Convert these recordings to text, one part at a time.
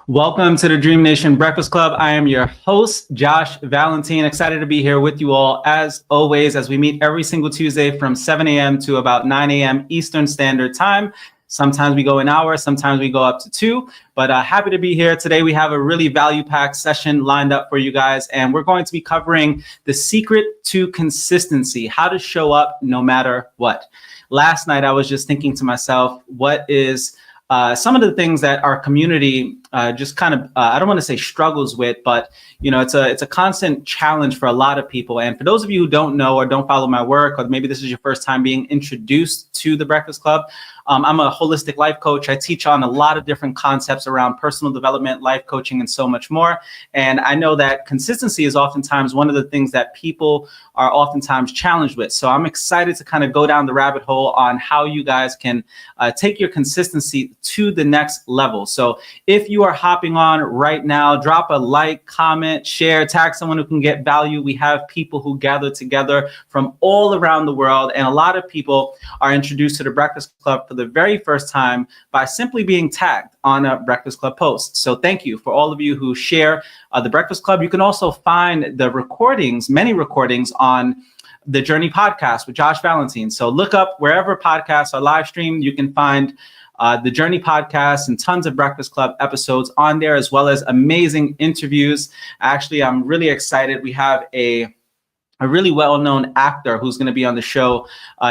Welcome to the Dream Nation Breakfast Club. I am your host, Josh Valentin. Excited to be here with you all, as always, as we meet every single Tuesday from 7 a.m. to about 9 a.m. Eastern Standard Time. Sometimes we go an hour, sometimes we go up to 2, but happy to be here. Today we have a really value-packed session lined up for you guys, and we're going to be covering the secret to consistency, how to show up no matter what. Last night I was just thinking to myself, what is some of the things that our community just kind of, I don't want to say struggles with, but it's a constant challenge for a lot of people. And for those of you who don't know or don't follow my work, or maybe this is your first time being introduced to the Breakfast Club, I'm a holistic life coach. I teach on a lot of different concepts around personal development, life coaching, and so much more. And I know that consistency is oftentimes one of the things that people are oftentimes challenged with. So I'm excited to kind of go down the rabbit hole on how you guys can take your consistency to the next level. So if you are hopping on right now, drop a like, comment, share, tag someone who can get value. We have people who gather together from all around the world, and a lot of people are introduced to the Breakfast Club for the very first time by simply being tagged on a Breakfast Club post. So thank you for all of you who share the Breakfast Club. You can also find the recordings, many recordings, on the Journey podcast with Josh Valentin. So look up wherever podcasts are live streamed. You can find the Journey podcast and tons of Breakfast Club episodes on there, as well as amazing interviews. Actually, I'm really excited. We have a really well-known actor who's going to be on the show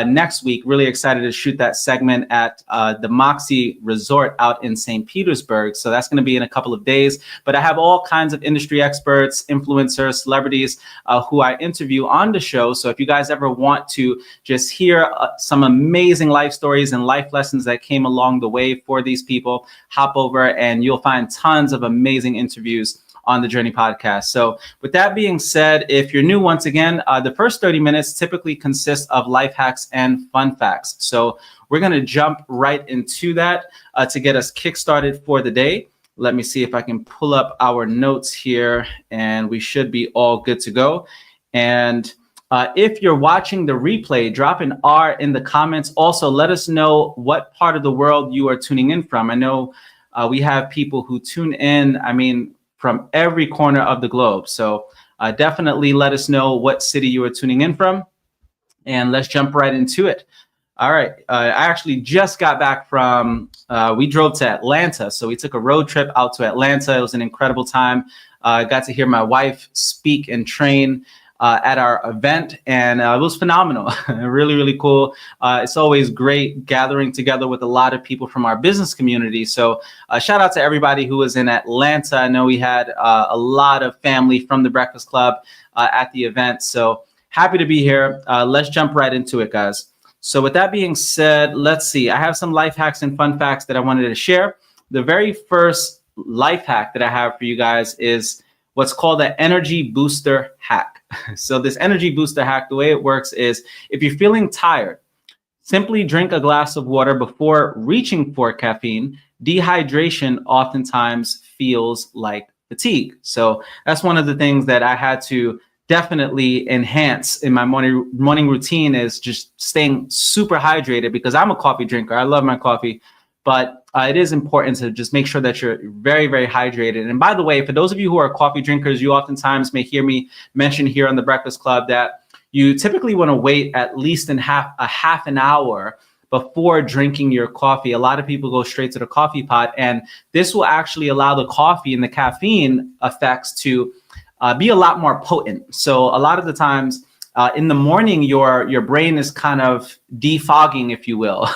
next week. Really excited to shoot that segment at the Moxie Resort out in St. Petersburg. So that's going to be in a couple of days. But I have all kinds of industry experts, influencers, celebrities who I interview on the show. So if you guys ever want to just hear some amazing life stories and life lessons that came along the way for these people, hop over and you'll find tons of amazing interviews on the Journey podcast. So with that being said, if you're new, once again, the first 30 minutes typically consist of life hacks and fun facts. So we're going to jump right into that to get us kickstarted for the day. Let me see if I can pull up our notes here, and we should be all good to go. And if you're watching the replay, drop an R in the comments. Also, let us know what part of the world you are tuning in from. I know we have people who tune in, from every corner of the globe. So definitely let us know what city you are tuning in from, and let's jump right into it. All right. I actually just got back from, we drove to Atlanta. So we took a road trip out to Atlanta. It was an incredible time. I got to hear my wife speak and train at our event, and it was phenomenal. Really, really cool. It's always great gathering together with a lot of people from our business community. So shout out to everybody who was in Atlanta. I know we had a lot of family from the Breakfast Club at the event. So happy to be here. Let's jump right into it, guys. So with that being said, let's see. I have some life hacks and fun facts that I wanted to share. The very first life hack that I have for you guys is what's called the energy booster hack. So this energy booster hack, the way it works is if you're feeling tired, simply drink a glass of water before reaching for caffeine. Dehydration oftentimes feels like fatigue. So that's one of the things that I had to definitely enhance in my morning routine, is just staying super hydrated, because I'm a coffee drinker. I love my coffee. But it is important to just make sure that you're very, very hydrated. And by the way, for those of you who are coffee drinkers, you oftentimes may hear me mention here on the Breakfast Club that you typically want to wait at least a half an hour before drinking your coffee. A lot of people go straight to the coffee pot, and this will actually allow the coffee and the caffeine effects to be a lot more potent. So a lot of the times, in the morning, your brain is kind of defogging, if you will.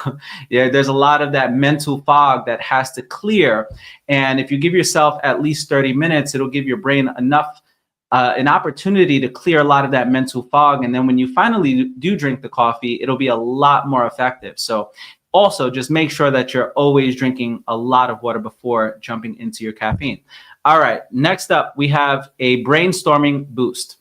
Yeah, there's a lot of that mental fog that has to clear. And if you give yourself at least 30 minutes, it'll give your brain enough, an opportunity to clear a lot of that mental fog. And then when you finally do drink the coffee, it'll be a lot more effective. So also just make sure that you're always drinking a lot of water before jumping into your caffeine. All right, next up, we have a brainstorming boost,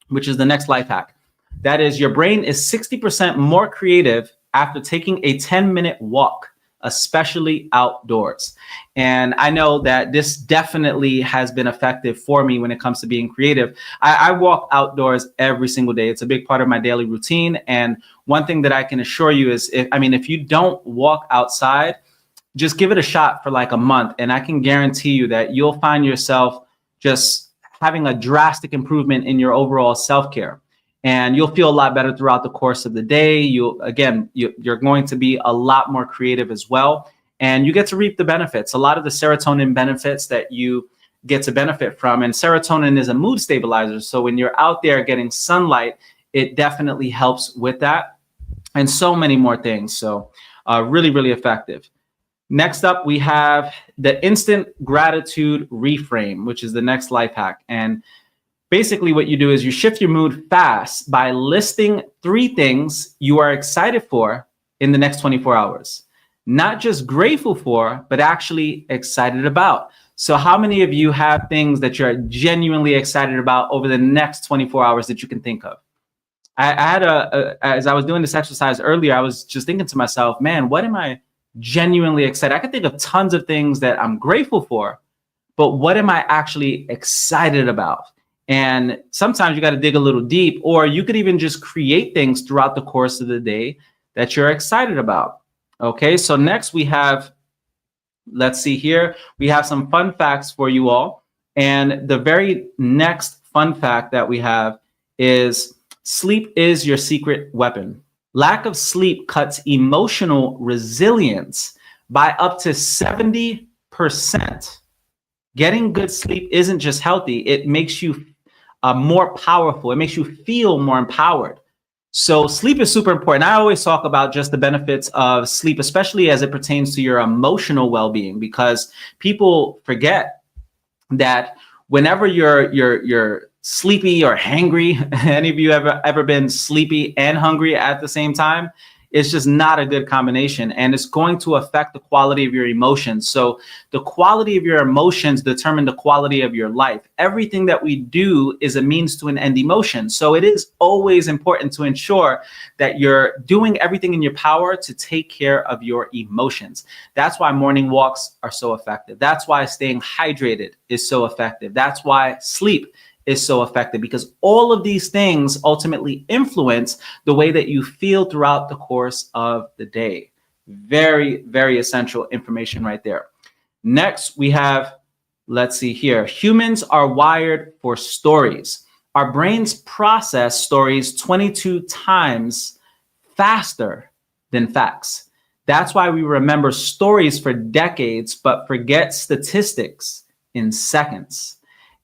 which is the next life hack. That is, your brain is 60% more creative after taking a 10-minute walk, especially outdoors. And I know that this definitely has been effective for me when it comes to being creative. I walk outdoors every single day. It's a big part of my daily routine. And one thing that I can assure you is, if you don't walk outside, just give it a shot for like a month. And I can guarantee you that you'll find yourself just having a drastic improvement in your overall self-care. And you'll feel a lot better throughout the course of the day. You're going to be a lot more creative as well. And you get to reap the benefits, a lot of the serotonin benefits that you get to benefit from. And serotonin is a mood stabilizer. So when you're out there getting sunlight, it definitely helps with that. And so many more things. So really, really effective. Next up, we have the instant gratitude reframe, which is the next life hack. And basically what you do is you shift your mood fast by listing 3 things you are excited for in the next 24 hours. Not just grateful for, but actually excited about. So how many of you have things that you're genuinely excited about over the next 24 hours that you can think of? I had as I was doing this exercise earlier, I was just thinking to myself, man, what am I genuinely excited? I could think of tons of things that I'm grateful for, but what am I actually excited about? And sometimes you got to dig a little deep, or you could even just create things throughout the course of the day that you're excited about. Okay, so next we have, let's see here, we have some fun facts for you all. And the very next fun fact that we have is sleep is your secret weapon. Lack of sleep cuts emotional resilience by up to 70%. Getting good sleep isn't just healthy, it makes you more powerful. It makes you feel more empowered. So sleep is super important. I always talk about just the benefits of sleep, especially as it pertains to your emotional well-being, because people forget that whenever you're sleepy or hangry, any of you ever been sleepy and hungry at the same time? It's just not a good combination, and it's going to affect the quality of your emotions. So the quality of your emotions determine the quality of your life. Everything that we do is a means to an end emotion. So it is always important to ensure that you're doing everything in your power to take care of your emotions. That's why morning walks are so effective. That's why staying hydrated is so effective. That's why sleep is so effective, because all of these things ultimately influence the way that you feel throughout the course of the day. Very, very essential information right there. Next, we have, let's see here, humans are wired for stories. Our brains process stories 22 times faster than facts. That's why we remember stories for decades, but forget statistics in seconds.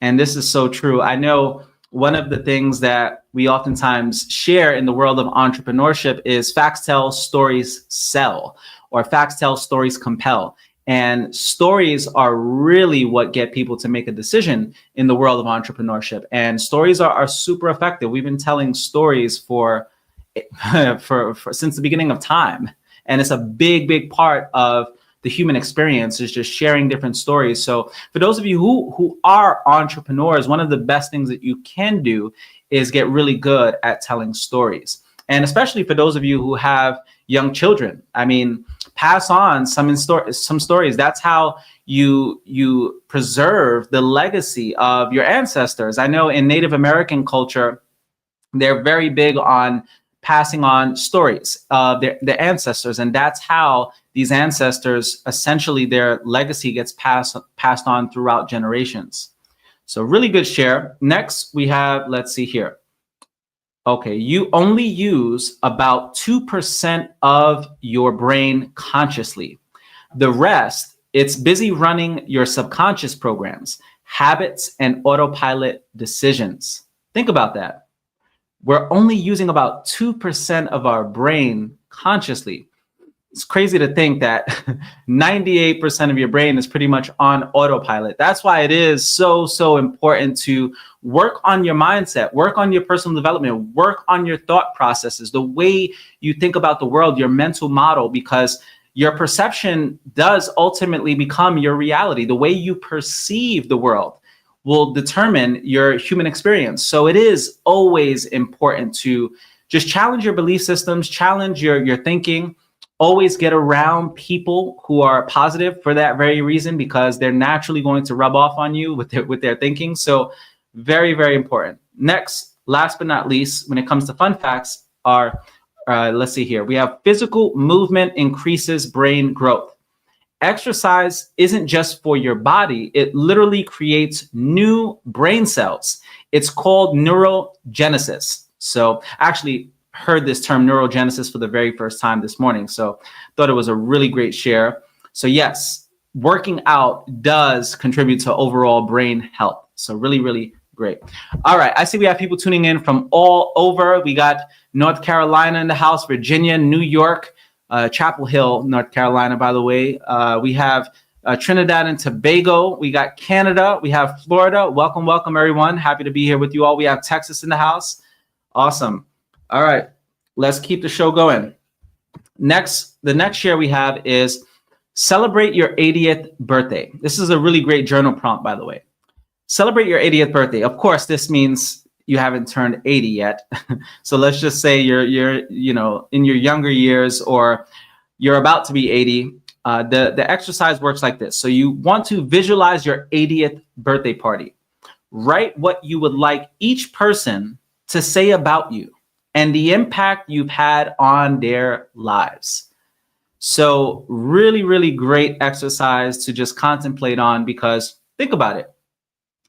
And this is so true. I know one of the things that we oftentimes share in the world of entrepreneurship is facts tell, stories sell, or facts tell, stories compel. And stories are really what get people to make a decision in the world of entrepreneurship. And stories are super effective. We've been telling stories for since the beginning of time. And it's a big, big part of the human experience, is just sharing different stories. So for those of you who are entrepreneurs, one of the best things that you can do is get really good at telling stories. And especially for those of you who have young children, I mean, pass on some stories. That's how you preserve the legacy of your ancestors. I know in Native American culture, they're very big on passing on stories of their ancestors. And that's how these ancestors, essentially their legacy gets passed on throughout generations. So really good share. Next, we have, let's see here. Okay, you only use about 2% of your brain consciously. The rest, it's busy running your subconscious programs, habits, and autopilot decisions. Think about that. We're only using about 2% of our brain consciously. It's crazy to think that 98% of your brain is pretty much on autopilot. That's why it is so important to work on your mindset, work on your personal development, work on your thought processes, the way you think about the world, your mental model, because your perception does ultimately become your reality. The way you perceive the world will determine your human experience. So it is always important to just challenge your belief systems, challenge your thinking, always get around people who are positive for that very reason, because they're naturally going to rub off on you with their thinking. So very, very important. Next, last but not least, when it comes to fun facts are, let's see here, we have physical movement increases brain growth. exercise isn't just for your body. It literally creates new brain cells. It's called neurogenesis. So I actually heard this term neurogenesis for the very first time this morning. So thought it was a really great share. So yes, working out does contribute to overall brain health. So really, really great. All right. I see we have people tuning in from all over. We got North Carolina in the house, Virginia, New York, Chapel Hill, North Carolina, by the way. We have Trinidad and Tobago. We got Canada. We have Florida. Welcome, welcome, everyone. Happy to be here with you all. We have Texas in the house. Awesome. All right. Let's keep the show going. The next share we have is celebrate your 80th birthday. This is a really great journal prompt, by the way. Celebrate your 80th birthday. Of course, this means you haven't turned 80 yet. So let's just say you're in your younger years, or you're about to be 80. The exercise works like this. So you want to visualize your 80th birthday party. Write what you would like each person to say about you and the impact you've had on their lives. So really, really great exercise to just contemplate on, because think about it.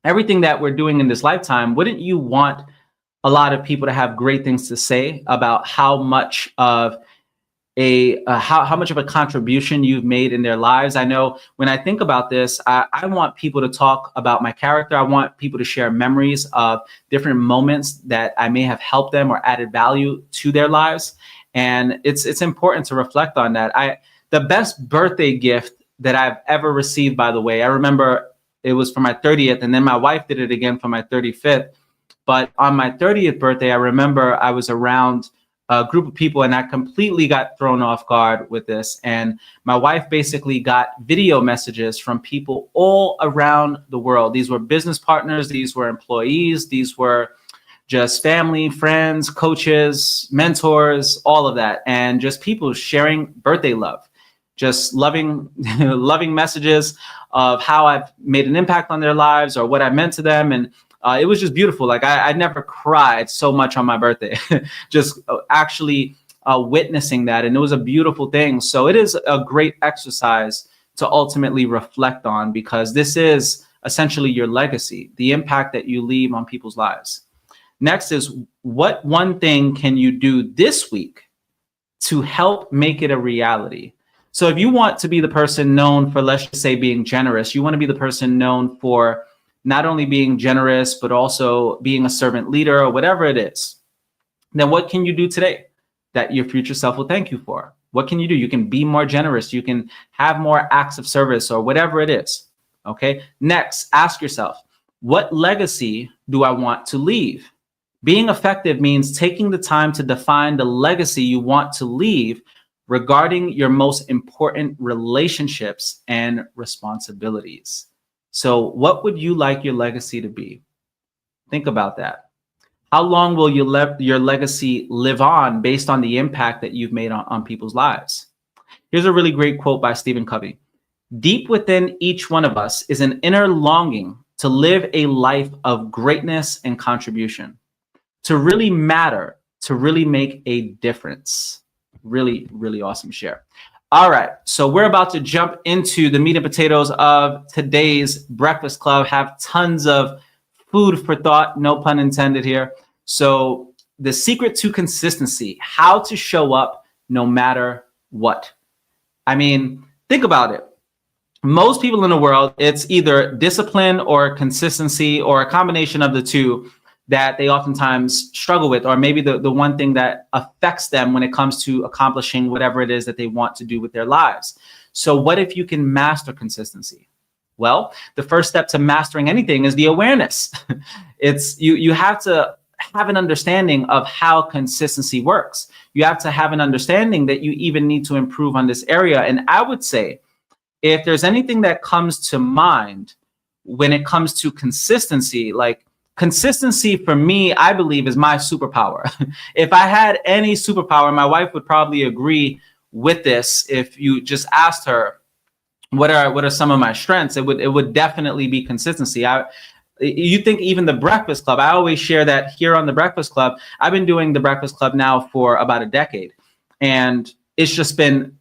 Everything that we're doing in this lifetime, wouldn't you want a lot of people to have great things to say about how much of how much of a contribution you've made in their lives? I know when I think about this, I want people to talk about my character. I want people to share memories of different moments that I may have helped them or added value to their lives. And it's important to reflect on that. The best birthday gift that I've ever received, by the way, I remember it was for my 30th, and then my wife did it again for my 35th. But on my 30th birthday, I remember I was around a group of people and I completely got thrown off guard with this. And my wife basically got video messages from people all around the world. These were business partners, these were employees, these were just family, friends, coaches, mentors, all of that. And just people sharing birthday love, just loving messages of how I've made an impact on their lives or what I meant to them. And it was just beautiful. Like I never cried so much on my birthday, just actually witnessing that. And it was a beautiful thing. So it is a great exercise to ultimately reflect on, because this is essentially your legacy, the impact that you leave on people's lives. Next is, what one thing can you do this week to help make it a reality? So if you want to be the person known for, let's just say, being generous, you want to be the person known for not only being generous, but also being a servant leader or whatever it is, then what can you do today that your future self will thank you for? What can you do? You can be more generous. You can have more acts of service or whatever it is. Okay. Next, ask yourself, what legacy do I want to leave? Being effective means taking the time to define the legacy you want to leave regarding your most important relationships and responsibilities. So what would you like your legacy to be? Think about that. How long will your legacy live on based on the impact that you've made on people's lives? Here's a really great quote by Stephen Covey. Deep within each one of us is an inner longing to live a life of greatness and contribution, to really matter, to really make a difference. Really, really awesome share. All right, so we're about to jump into the meat and potatoes of today's Breakfast Club. Have tons of food for thought, no pun intended here. So the secret to consistency, how to show up no matter what. I mean, think about it. Most people in the world, it's either discipline or consistency or a combination of the two that they oftentimes struggle with, or maybe the one thing that affects them when it comes to accomplishing whatever it is that they want to do with their lives. So what if you can master consistency? Well, the first step to mastering anything is the awareness. It's you have to have an understanding of how consistency works. You have to have an understanding that you even need to improve on this area. And I would say, if there's anything that comes to mind when it comes to consistency, like consistency for me, I believe, is my superpower. If I had any superpower, my wife would probably agree with this. If you just asked her, what are some of my strengths? It would definitely be consistency. You think even the Breakfast Club, I always share that here on the Breakfast Club. I've been doing the Breakfast Club now for about a decade, and it's just been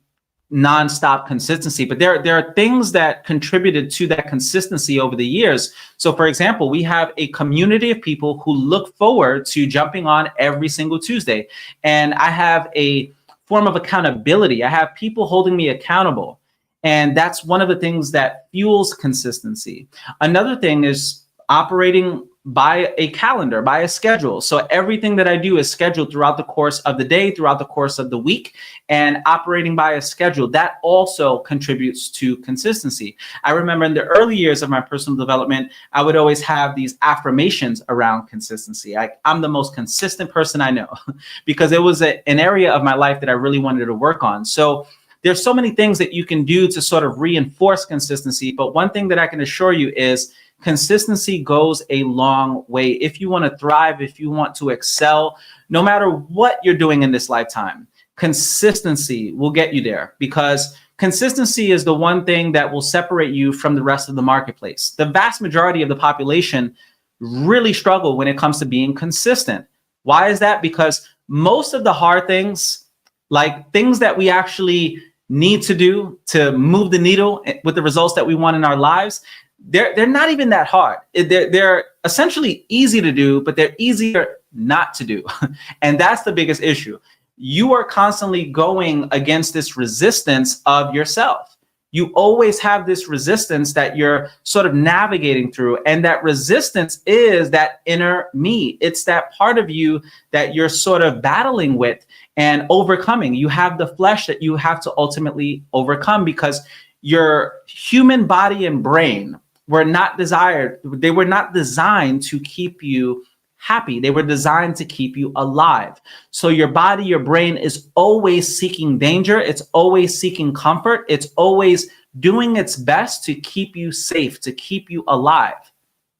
nonstop consistency, but there are things that contributed to that consistency over the years. So for example, we have a community of people who look forward to jumping on every single Tuesday. And I have a form of accountability. I have people holding me accountable. And that's one of the things that fuels consistency. Another thing is operating by a calendar, by a schedule. So everything that I do is scheduled throughout the course of the day, throughout the course of the week, and operating by a schedule. That also contributes to consistency. I remember in the early years of my personal development, I would always have these affirmations around consistency. I'm the most consistent person I know because it was an area of my life that I really wanted to work on. So there's so many things that you can do to sort of reinforce consistency. But one thing that I can assure you is consistency goes a long way. If you want to thrive, if you want to excel, no matter what you're doing in this lifetime, consistency will get you there, because consistency is the one thing that will separate you from the rest of the marketplace. The vast majority of the population really struggle when it comes to being consistent. Why is that? Because most of the hard things, like things that we actually need to do to move the needle with the results that we want in our lives, they're not even that hard. They're essentially easy to do, but they're easier not to do. And that's the biggest issue. You are constantly going against this resistance of yourself. You always have this resistance that you're sort of navigating through. And that resistance is that inner me. It's that part of you that you're sort of battling with and overcoming. You have the flesh that you have to ultimately overcome, because your human body and brain were not designed to keep you happy. They were designed to keep you alive. So your body, your brain is always seeking danger. It's always seeking comfort. It's always doing its best to keep you safe, to keep you alive.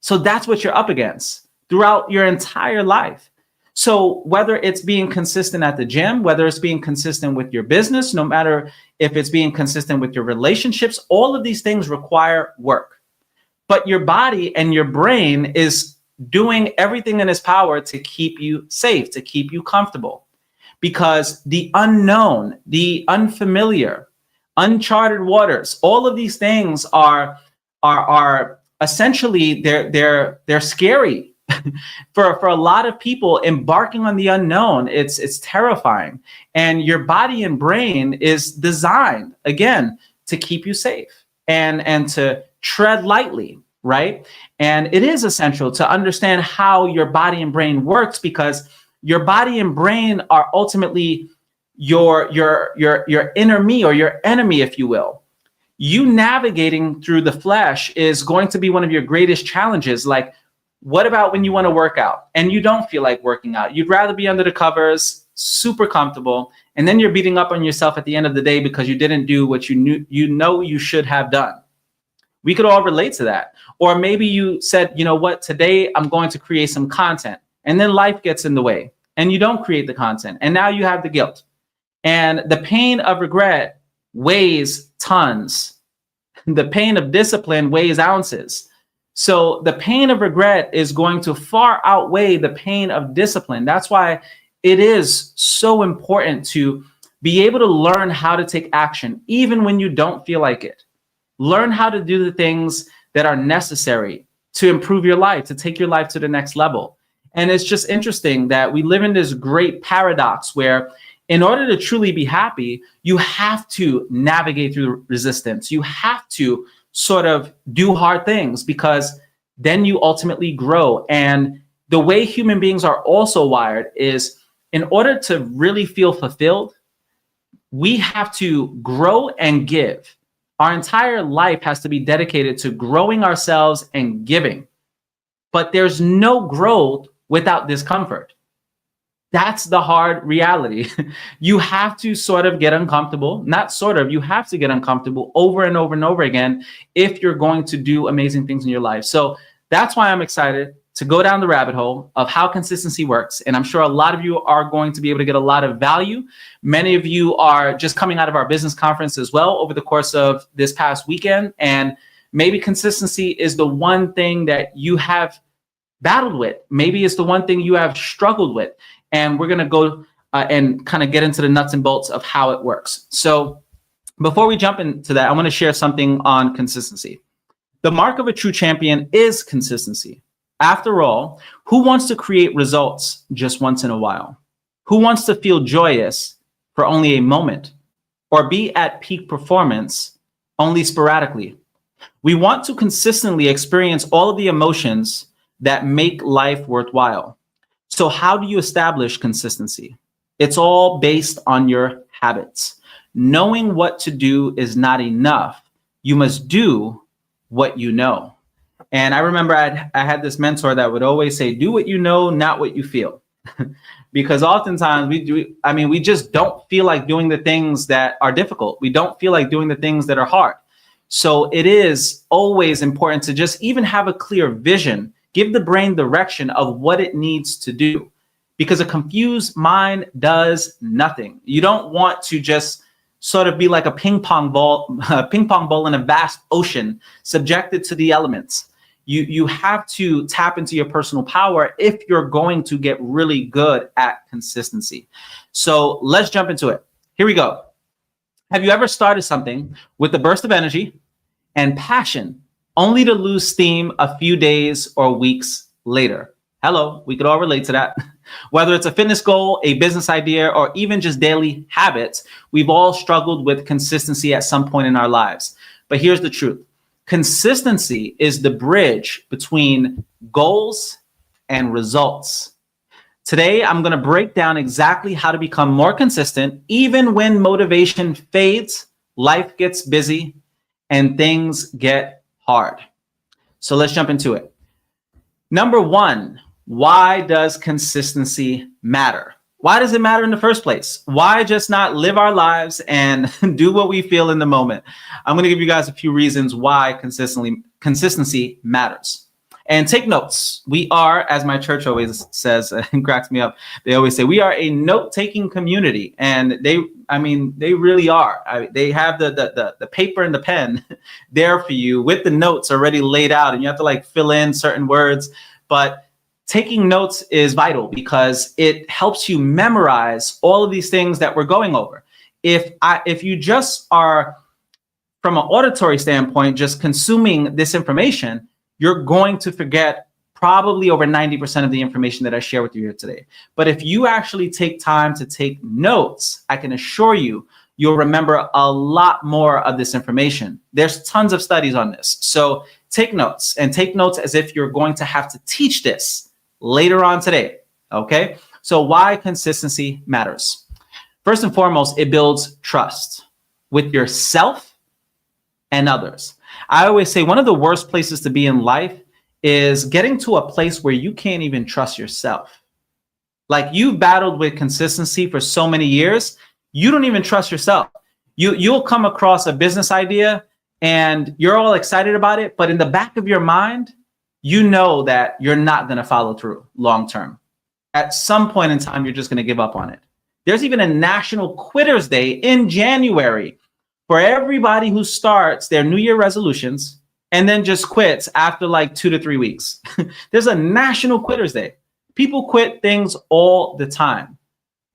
So that's what you're up against throughout your entire life. So whether it's being consistent at the gym, whether it's being consistent with your business, no matter if it's being consistent with your relationships, all of these things require work. But your body and your brain is doing everything in its power to keep you safe, to keep you comfortable. Because the unknown, the unfamiliar, uncharted waters, all of these things are essentially they're scary. For a lot of people, embarking on the unknown, it's terrifying. And your body and brain is designed, again, to keep you safe and to tread lightly, right? And it is essential to understand how your body and brain works, because your body and brain are ultimately your inner me, or your enemy, if you will. You navigating through the flesh is going to be one of your greatest challenges. Like, what about when you want to work out and you don't feel like working out? You'd rather be under the covers, super comfortable, and then you're beating up on yourself at the end of the day because you didn't do what you should have done. We could all relate to that. Or maybe you said, you know what, today I'm going to create some content, and then life gets in the way and you don't create the content, and now you have the guilt. And the pain of regret weighs tons. The pain of discipline weighs ounces. So the pain of regret is going to far outweigh the pain of discipline. That's why it is so important to be able to learn how to take action, even when you don't feel like it. Learn how to do the things that are necessary to improve your life, to take your life to the next level. And it's just interesting that we live in this great paradox where, in order to truly be happy, you have to navigate through resistance. You have to sort of do hard things, because then you ultimately grow. And the way human beings are also wired is, in order to really feel fulfilled, we have to grow and give. Our entire life has to be dedicated to growing ourselves and giving. But there's no growth without discomfort. That's the hard reality. You have to sort of get uncomfortable, not sort of, you have to get uncomfortable over and over and over again if you're going to do amazing things in your life. So that's why I'm excited to go down the rabbit hole of how consistency works. And I'm sure a lot of you are going to be able to get a lot of value. Many of you are just coming out of our business conference as well over the course of this past weekend. And maybe consistency is the one thing that you have battled with. Maybe it's the one thing you have struggled with. And we're going to go and kind of get into the nuts and bolts of how it works. So Before we jump into that, I want to share something on consistency. The mark of a true champion is consistency. After all, who wants to create results just once in a while? Who wants to feel joyous for only a moment or be at peak performance only sporadically? We want to consistently experience all of the emotions that make life worthwhile. So how do you establish consistency? It's all based on your habits. Knowing what to do is not enough. You must do what you know. And I remember I had this mentor that would always say, do what you know, not what you feel. Because oftentimes we just don't feel like doing the things that are difficult. We don't feel like doing the things that are hard. So it is always important to just even have a clear vision, give the brain direction of what it needs to do, because a confused mind does nothing. You don't want to just sort of be like a ping pong ball in a vast ocean, subjected to the elements. You have to tap into your personal power if you're going to get really good at consistency. So let's jump into it. Here we go. Have you ever started something with a burst of energy and passion only to lose steam a few days or weeks later? Hello, we could all relate to that. Whether it's a fitness goal, a business idea, or even just daily habits, we've all struggled with consistency at some point in our lives. But here's the truth. Consistency is the bridge between goals and results. Today, I'm going to break down exactly how to become more consistent, even when motivation fades, life gets busy, and things get hard. So let's jump into it. Number one, why does consistency matter? Why does it matter in the first place? Why just not live our lives and do what we feel in the moment? I'm going to give you guys a few reasons why consistency matters. And take notes. We are, as my church always says, and cracks me up, they always say, we are a note-taking community. And they really are. They have the paper and the pen there for you with the notes already laid out, and you have to like fill in certain words. But taking notes is vital because it helps you memorize all of these things that we're going over. If you just are, from an auditory standpoint, just consuming this information, you're going to forget probably over 90% of the information that I share with you here today. But if you actually take time to take notes, I can assure you, you'll remember a lot more of this information. There's tons of studies on this. So take notes, and take notes as if you're going to have to teach this later on today, okay? So why consistency matters. First and foremost, it builds trust with yourself and others. I always say one of the worst places to be in life is getting to a place where you can't even trust yourself. Like, you've battled with consistency for so many years, you don't even trust yourself. You'll come across a business idea and you're all excited about it, but in the back of your mind, you know that you're not going to follow through long term. At some point in time, you're just going to give up on it. There's even a National Quitters Day in January for everybody who starts their New Year resolutions and then just quits after like 2 to 3 weeks. There's a National Quitters Day. People quit things all the time,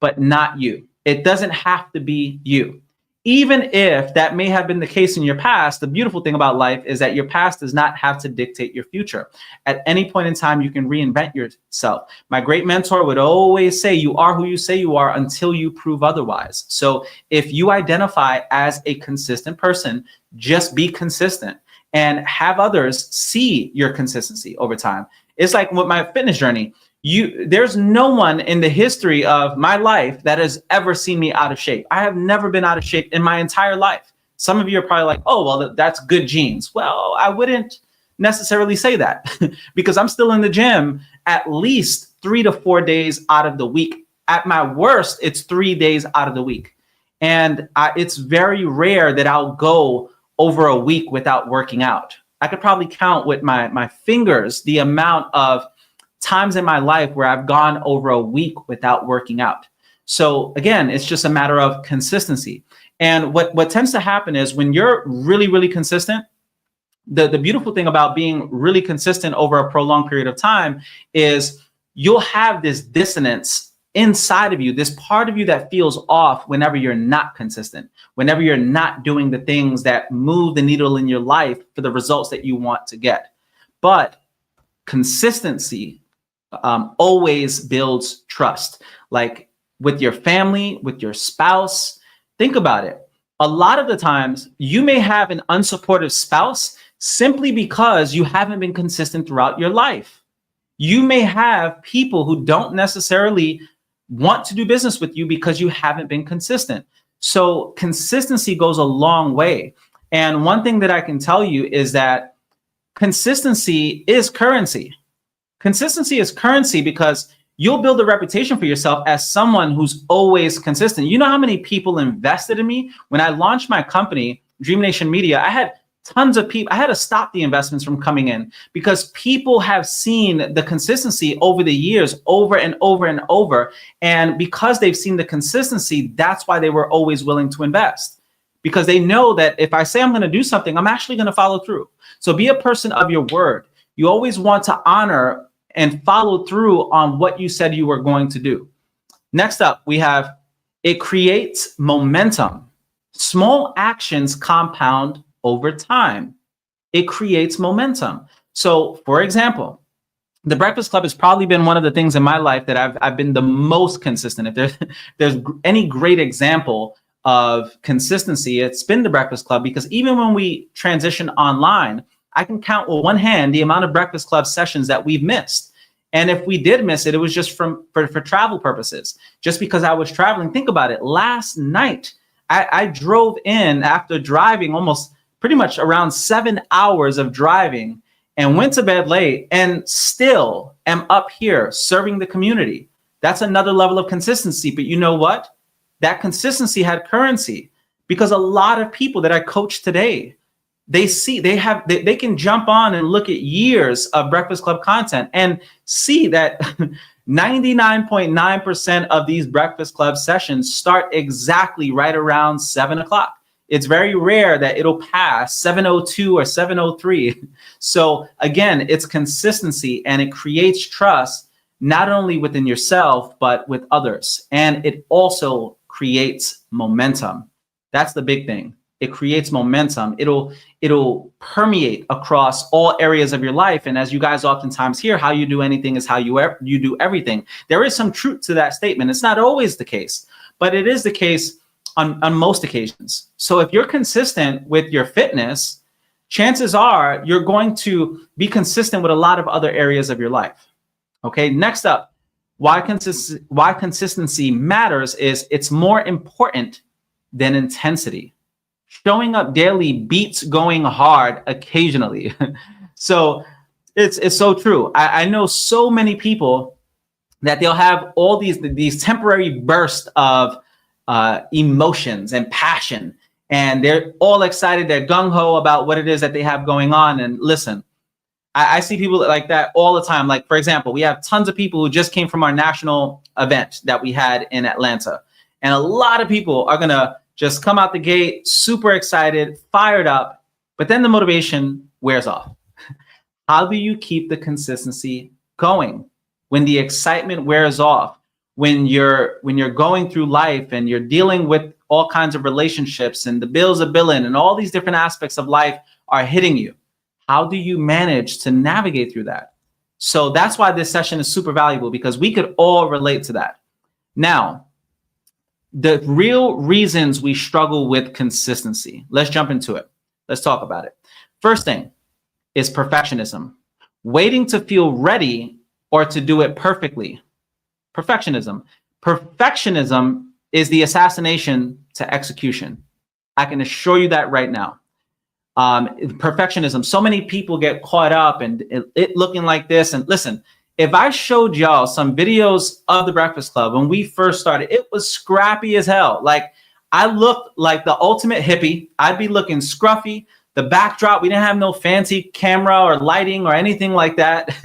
but not you. It doesn't have to be you. Even if that may have been the case in your past, the beautiful thing about life is that your past does not have to dictate your future. At any point in time, you can reinvent yourself. My great mentor would always say, you are who you say you are until you prove otherwise. So if you identify as a consistent person, just be consistent and have others see your consistency over time. It's like with my fitness journey. There's no one in the history of my life that has ever seen me out of shape. I have never been out of shape in my entire life. Some of you are probably like, oh, well, that's good genes. Well, I wouldn't necessarily say that because I'm still in the gym at least 3 to 4 days out of the week. At my worst, it's 3 days out of the week. And it's very rare that I'll go over a week without working out. I could probably count with my fingers the amount of times in my life where I've gone over a week without working out. So again, it's just a matter of consistency. And what tends to happen is when you're really, really consistent, the beautiful thing about being really consistent over a prolonged period of time is you'll have this dissonance inside of you, this part of you that feels off whenever you're not consistent, whenever you're not doing the things that move the needle in your life for the results that you want to get. But consistency always builds trust. Like with your family, with your spouse, think about it. A lot of the times you may have an unsupportive spouse simply because you haven't been consistent throughout your life. You may have people who don't necessarily want to do business with you because you haven't been consistent. So consistency goes a long way. And one thing that I can tell you is that consistency is currency. Consistency is currency because you'll build a reputation for yourself as someone who's always consistent. You know how many people invested in me? When I launched my company, Dream Nation Media, I had tons of people. I had to stop the investments from coming in because people have seen the consistency over the years, over and over and over. And because they've seen the consistency, that's why they were always willing to invest. Because they know that if I say I'm going to do something, I'm actually going to follow through. So be a person of your word. You always want to honor and follow through on what you said you were going to do. Next up, we have it creates momentum. Small actions compound over time. It creates momentum. So, for example, the Breakfast Club has probably been one of the things in my life that I've been the most consistent. If there's any great example of consistency, it's been the Breakfast Club, because even when we transition online, I can count with one hand the amount of Breakfast Club sessions that we've missed. And if we did miss it, it was just for travel purposes. Just because I was traveling. Think about it. Last night, I drove in after driving almost pretty much around 7 hours of driving and went to bed late and still am up here serving the community. That's another level of consistency. But you know what? That consistency had currency, because a lot of people that I coach today, they can jump on and look at years of Breakfast Club content and see that 99.9% of these Breakfast Club sessions start exactly right around 7 o'clock. It's very rare that it'll pass 7:02 or 7:03. So again, it's consistency, and it creates trust, not only within yourself, but with others. And it also creates momentum. That's the big thing. It creates momentum. It'll permeate across all areas of your life. And as you guys oftentimes hear, how you do anything is how you do everything. There is some truth to that statement. It's not always the case, but it is the case on most occasions. So if you're consistent with your fitness, chances are you're going to be consistent with a lot of other areas of your life. Okay, next up, why consistency matters is it's more important than intensity. Showing up daily beats going hard occasionally. So it's so true. I know so many people that they'll have all these temporary bursts of emotions and passion, and they're all excited. They're gung-ho about what it is that they have going on. And listen, I see people like that all the time. Like, for example, we have tons of people who just came from our national event that we had in Atlanta. And a lot of people are going to just come out the gate, super excited, fired up, but then the motivation wears off. How do you keep the consistency going when the excitement wears off? When you're going through life and you're dealing with all kinds of relationships and the bills are billing and all these different aspects of life are hitting you, how do you manage to navigate through that? So that's why this session is super valuable, because we could all relate to that. Now, the real reasons we struggle with consistency. Let's jump into it. Let's talk about it. First thing is perfectionism. Waiting to feel ready or to do it perfectly. Perfectionism. Perfectionism is the assassination to execution. I can assure you that right now. Perfectionism. So many people get caught up in it looking like this. And listen, if I showed y'all some videos of the Breakfast Club when we first started, it was scrappy as hell. Like, I looked like the ultimate hippie. I'd be looking scruffy. The backdrop, we didn't have no fancy camera or lighting or anything like that.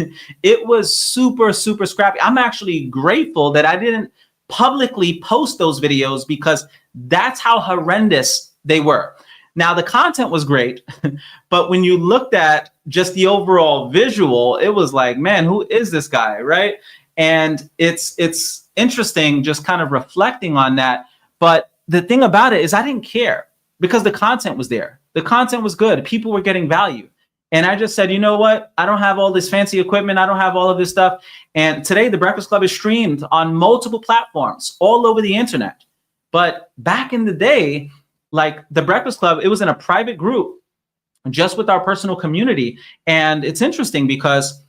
It was super, super scrappy. I'm actually grateful that I didn't publicly post those videos, because that's how horrendous they were. Now, the content was great, but when you looked at just the overall visual, it was like, man, who is this guy, right? And it's interesting just kind of reflecting on that. But the thing about it is I didn't care because the content was there. The content was good. People were getting value. And I just said, you know what? I don't have all this fancy equipment. I don't have all of this stuff. And today the Breakfast Club is streamed on multiple platforms all over the internet. But back in the day, like the Breakfast Club, it was in a private group just with our personal community. And it's interesting because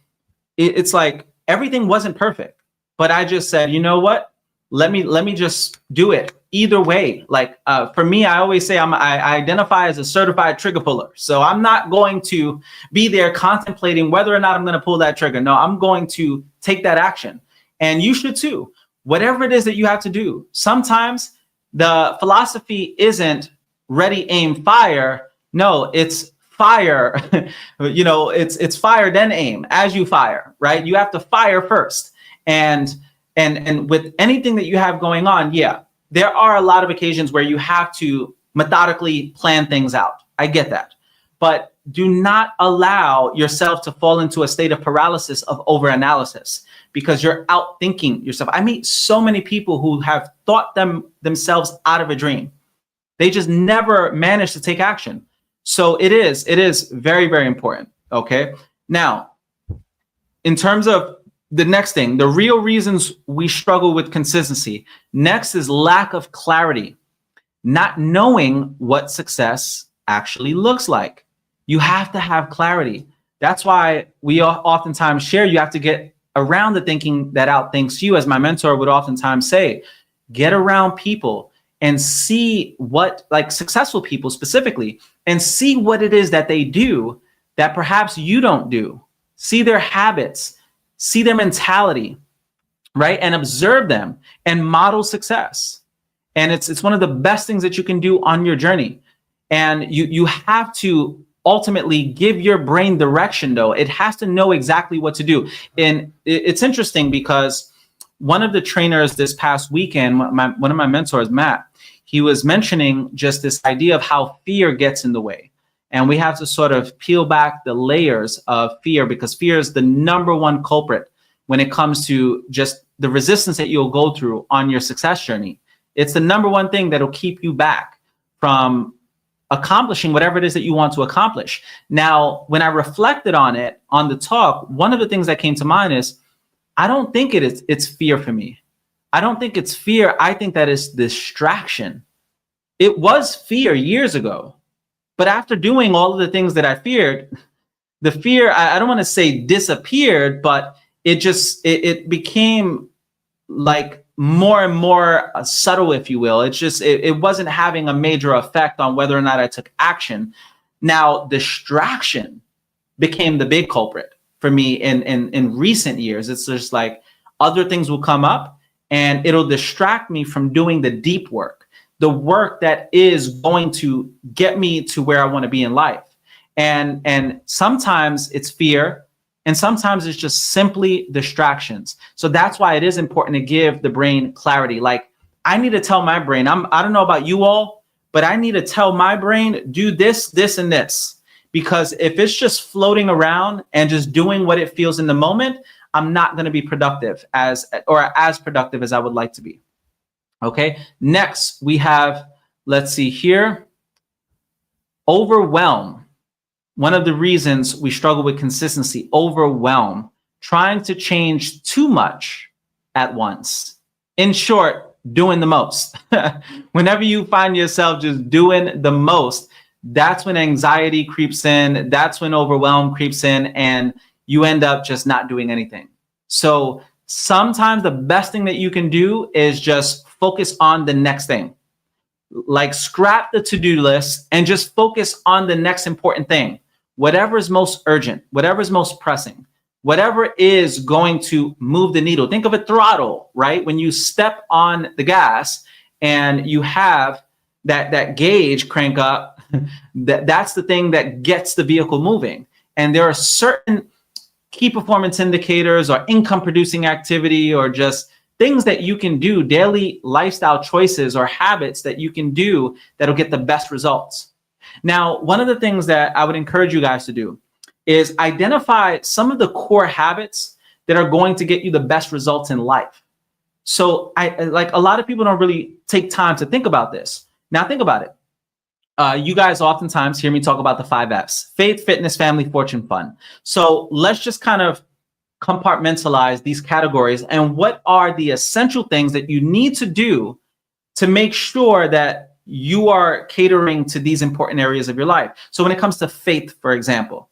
it's like everything wasn't perfect. But I just said, you know what? Let me just do it either way. Like for me, I always say I identify as a certified trigger puller. So I'm not going to be there contemplating whether or not I'm going to pull that trigger. No, I'm going to take that action. And you should too. Whatever it is that you have to do. Sometimes the philosophy isn't ready, aim, fire. No, it's fire. It's fire, then aim as you fire, right? You have to fire first. And with anything that you have going on, yeah, there are a lot of occasions where you have to methodically plan things out. I get that. But do not allow yourself to fall into a state of paralysis of overanalysis because you're outthinking yourself. I meet so many people who have thought themselves out of a dream. They just never managed to take action. So it is very, very important. Okay. Now, in terms of the next thing, the real reasons we struggle with consistency. Next is lack of clarity, not knowing what success actually looks like. You have to have clarity. That's why we oftentimes share you have to get around the thinking that outthinks you, as my mentor would oftentimes say. Get around people and see what, like successful people specifically, and see what it is that they do that perhaps you don't do. See their habits. See their mentality, right? And observe them and model success. And it's one of the best things that you can do on your journey. And you have to ultimately give your brain direction, though. It has to know exactly what to do. And it's interesting because one of the trainers this past weekend, one of my mentors, Matt, he was mentioning just this idea of how fear gets in the way. And we have to sort of peel back the layers of fear because fear is the number one culprit when it comes to just the resistance that you'll go through on your success journey. It's the number one thing that'll keep you back from accomplishing whatever it is that you want to accomplish. Now, when I reflected on it on the talk, one of the things that came to mind is, I don't think it's fear for me. I don't think it's fear. I think that is distraction. It was fear years ago. But after doing all of the things that I feared, the fear, I don't want to say disappeared, but it became like more and more subtle, if you will. It wasn't having a major effect on whether or not I took action. Now, distraction became the big culprit for me in recent years. It's just like other things will come up and it'll distract me from doing the deep work. The work that is going to get me to where I want to be in life. And sometimes it's fear, and sometimes it's just simply distractions. So that's why it is important to give the brain clarity. Like I need to tell my brain, I don't know about you all, but I need to tell my brain, do this, this, and this. Because if it's just floating around and just doing what it feels in the moment, I'm not going to be productive as productive as I would like to be. Okay, next we have, let's see here, overwhelm. One of the reasons we struggle with consistency, overwhelm, trying to change too much at once. In short, doing the most. Whenever you find yourself just doing the most, that's when anxiety creeps in, that's when overwhelm creeps in, and you end up just not doing anything. So sometimes the best thing that you can do is just focus on the next thing. Like scrap the to-do list and just focus on the next important thing. Whatever is most urgent, whatever is most pressing, whatever is going to move the needle. Think of a throttle, right? When you step on the gas and you have that gauge crank up, that's the thing that gets the vehicle moving. And there are certain key performance indicators or income producing activity or just things that you can do, daily lifestyle choices or habits that you can do that'll get the best results. Now, one of the things that I would encourage you guys to do is identify some of the core habits that are going to get you the best results in life. So like a lot of people don't really take time to think about this. Now think about it. You guys oftentimes hear me talk about the 5 Fs: faith, fitness, family, fortune, fun. So let's just kind of compartmentalize these categories and what are the essential things that you need to do to make sure that you are catering to these important areas of your life. So when it comes to faith, for example,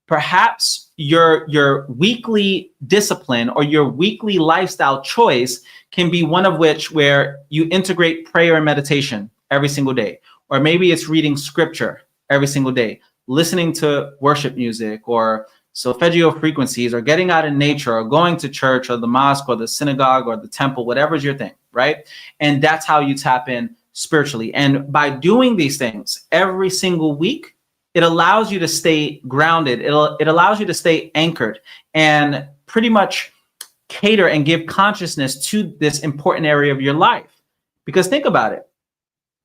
perhaps your weekly discipline or your weekly lifestyle choice can be one of which where you integrate prayer and meditation every single day. Or maybe it's reading scripture every single day, listening to worship music or solfeggio frequencies, or getting out in nature, or going to church or the mosque or the synagogue or the temple, whatever's your thing, right? And that's how you tap in spiritually. And by doing these things every single week, it allows you to stay grounded. It allows you to stay anchored and pretty much cater and give consciousness to this important area of your life. Because think about it.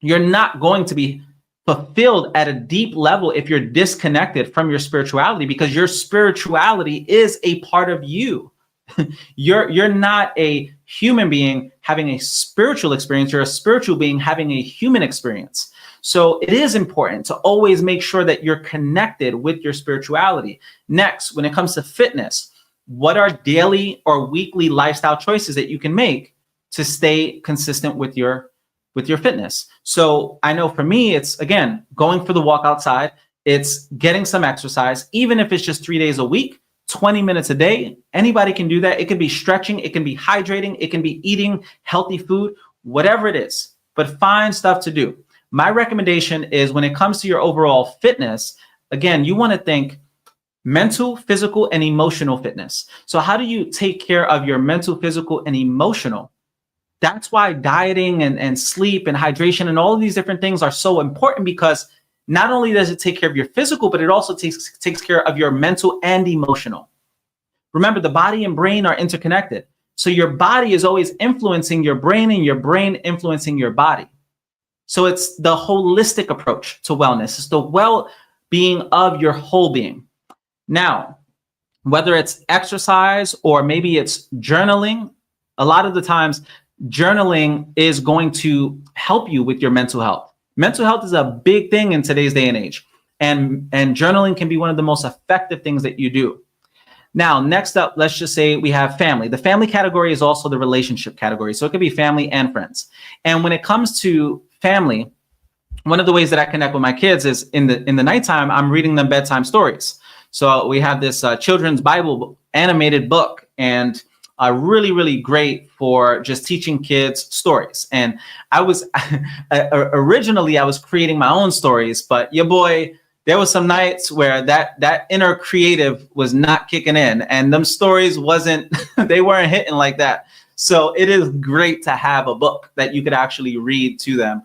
You're not going to be fulfilled at a deep level if you're disconnected from your spirituality, because your spirituality is a part of you. You're not a human being having a spiritual experience. You're a spiritual being having a human experience. So it is important to always make sure that you're connected with your spirituality. Next, when it comes to fitness, what are daily or weekly lifestyle choices that you can make to stay consistent with your fitness? So I know for me, it's, again, going for the walk outside. It's getting some exercise, even if it's just 3 days a week, 20 minutes a day. Anybody can do that. It can be stretching. It can be hydrating. It can be eating healthy food, whatever it is, but find stuff to do. My recommendation is, when it comes to your overall fitness, again, you want to think mental, physical, and emotional fitness. So how do you take care of your mental, physical, and emotional? That's why dieting and sleep and hydration and all of these different things are so important, because not only does it take care of your physical, but it also takes care of your mental and emotional. Remember, the body and brain are interconnected. So your body is always influencing your brain and your brain influencing your body. So it's the holistic approach to wellness. It's the well-being of your whole being. Now, whether it's exercise or maybe it's journaling, a lot of the times journaling is going to help you with your mental health. Mental health is a big thing in today's day and age. And journaling can be one of the most effective things that you do. Now, next up, let's just say we have family. The family category is also the relationship category. So it could be family and friends. And when it comes to family, one of the ways that I connect with my kids is in the nighttime, I'm reading them bedtime stories. So we have this children's Bible animated book, and really, really great for just teaching kids stories. And I was originally I was creating my own stories, but your boy, there was some nights where that inner creative was not kicking in, and them stories they weren't hitting like that. So it is great to have a book that you could actually read to them.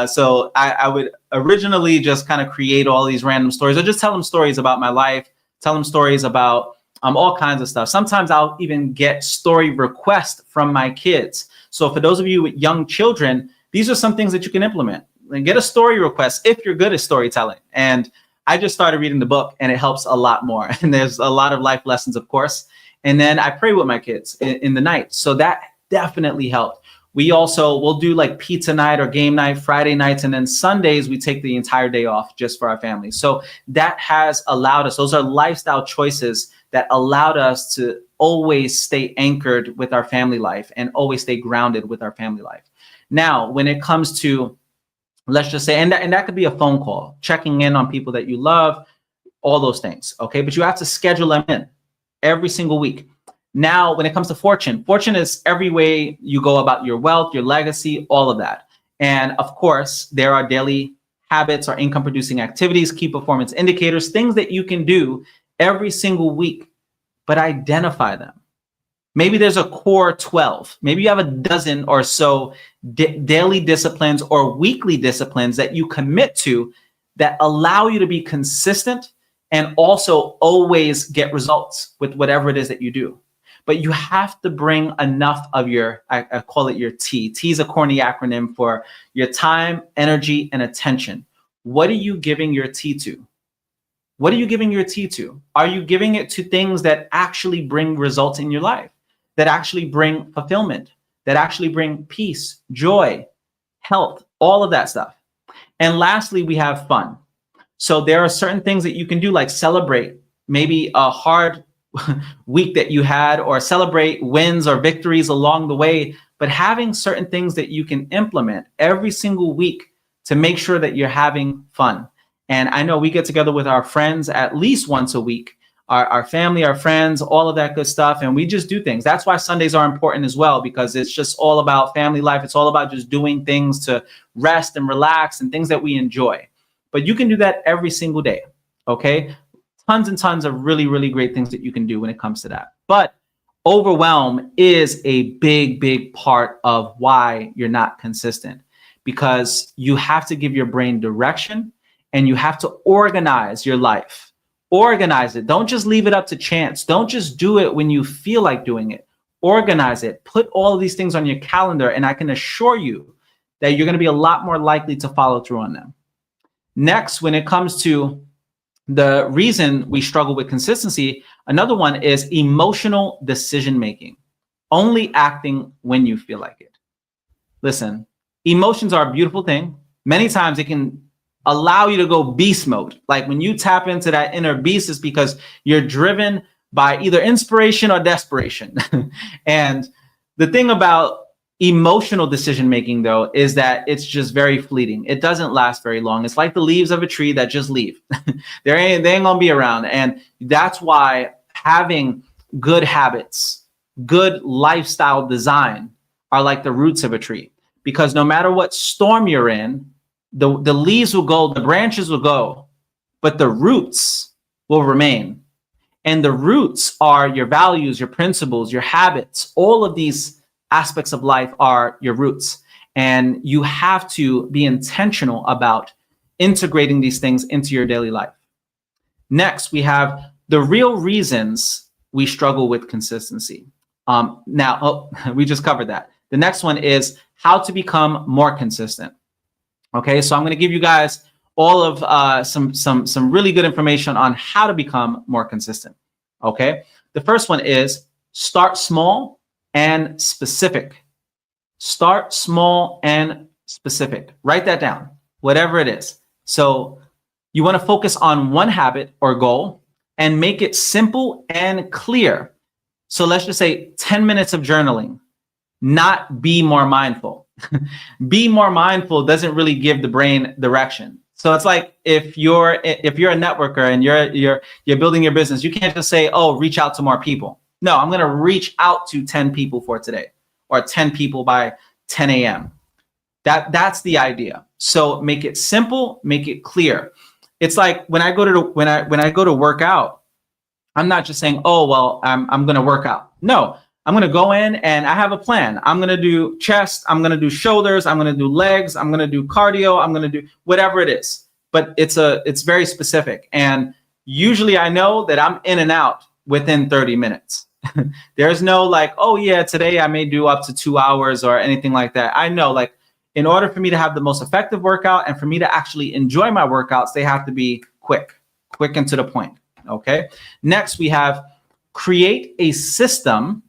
So I would originally just kind of create all these random stories, or just tell them stories about my life, tell them stories about all kinds of stuff. Sometimes I'll even get story requests from my kids. So for those of you with young children, these are some things that you can implement. And get a story request if you're good at storytelling. And I just started reading the book, and it helps a lot more. And there's a lot of life lessons, of course. And then I pray with my kids in the night. So that definitely helped. We'll do like pizza night or game night Friday nights. And then Sundays, we take the entire day off just for our family. So that has allowed us, those are lifestyle choices that allowed us to always stay anchored with our family life and always stay grounded with our family life. Now, when it comes to, let's just say, and that could be a phone call, checking in on people that you love, all those things, okay? But you have to schedule them in every single week. Now, when it comes to fortune is every way you go about your wealth, your legacy, all of that. And of course, there are daily habits or income producing activities, key performance indicators, things that you can do every single week, but identify them. Maybe there's a core 12. Maybe you have a dozen or so daily disciplines or weekly disciplines that you commit to that allow you to be consistent and also always get results with whatever it is that you do. But you have to bring enough of your, I call it your T. T is a corny acronym for your time, energy, and attention. What are you giving your T to? What are you giving your T to? Are you giving it to things that actually bring results in your life, that actually bring fulfillment, that actually bring peace, joy, health, all of that stuff. And lastly, we have fun. So there are certain things that you can do, like celebrate maybe a hard week that you had, or celebrate wins or victories along the way, but having certain things that you can implement every single week to make sure that you're having fun. And I know we get together with our friends at least once a week, our family, our friends, all of that good stuff. And we just do things. That's why Sundays are important as well, because it's just all about family life. It's all about just doing things to rest and relax and things that we enjoy. But you can do that every single day. Okay. Tons and tons of really, really great things that you can do when it comes to that. But overwhelm is a big, big part of why you're not consistent, because you have to give your brain direction and you have to organize your life. Organize it. Don't just leave it up to chance. Don't just do it when you feel like doing it. Organize it. Put all of these things on your calendar, and I can assure you that you're going to be a lot more likely to follow through on them. Next, when it comes to the reason we struggle with consistency, another one is emotional decision making. Only acting when you feel like it. Listen, emotions are a beautiful thing. Many times it can allow you to go beast mode. Like when you tap into that inner beast, is because you're driven by either inspiration or desperation. And the thing about emotional decision making, though, is that it's just very fleeting. It doesn't last very long. It's like the leaves of a tree that just leave. They ain't gonna be around. And that's why having good habits, good lifestyle design are like the roots of a tree. Because no matter what storm you're in, the leaves will go, the branches will go, but the roots will remain. And the roots are your values, your principles, your habits. All of these aspects of life are your roots. And you have to be intentional about integrating these things into your daily life. Next, we have the real reasons we struggle with consistency. We just covered that. The next one is how to become more consistent. Okay, so I'm going to give you guys all of some really good information on how to become more consistent. Okay, the first one is start small and specific. Start small and specific. Write that down, whatever it is. So you want to focus on one habit or goal and make it simple and clear. So let's just say 10 minutes of journaling, not be more mindful. Be more mindful doesn't really give the brain direction. So it's like if you're a networker and you're building your business, you can't just say, oh, reach out to more people. No, I'm going to reach out to 10 people for today, or 10 people by 10 a.m. That's the idea. So make it simple, make it clear. It's like when I go to work out, I'm not just saying, oh, well, I'm going to work out. No, I'm going to go in and I have a plan. I'm going to do chest. I'm going to do shoulders. I'm going to do legs. I'm going to do cardio. I'm going to do whatever it is. But it's very specific. And usually I know that I'm in and out within 30 minutes. There's no like, oh yeah, today I may do up to 2 hours or anything like that. I know, like, in order for me to have the most effective workout and for me to actually enjoy my workouts, they have to be quick and to the point. Okay. Next, we have create a system,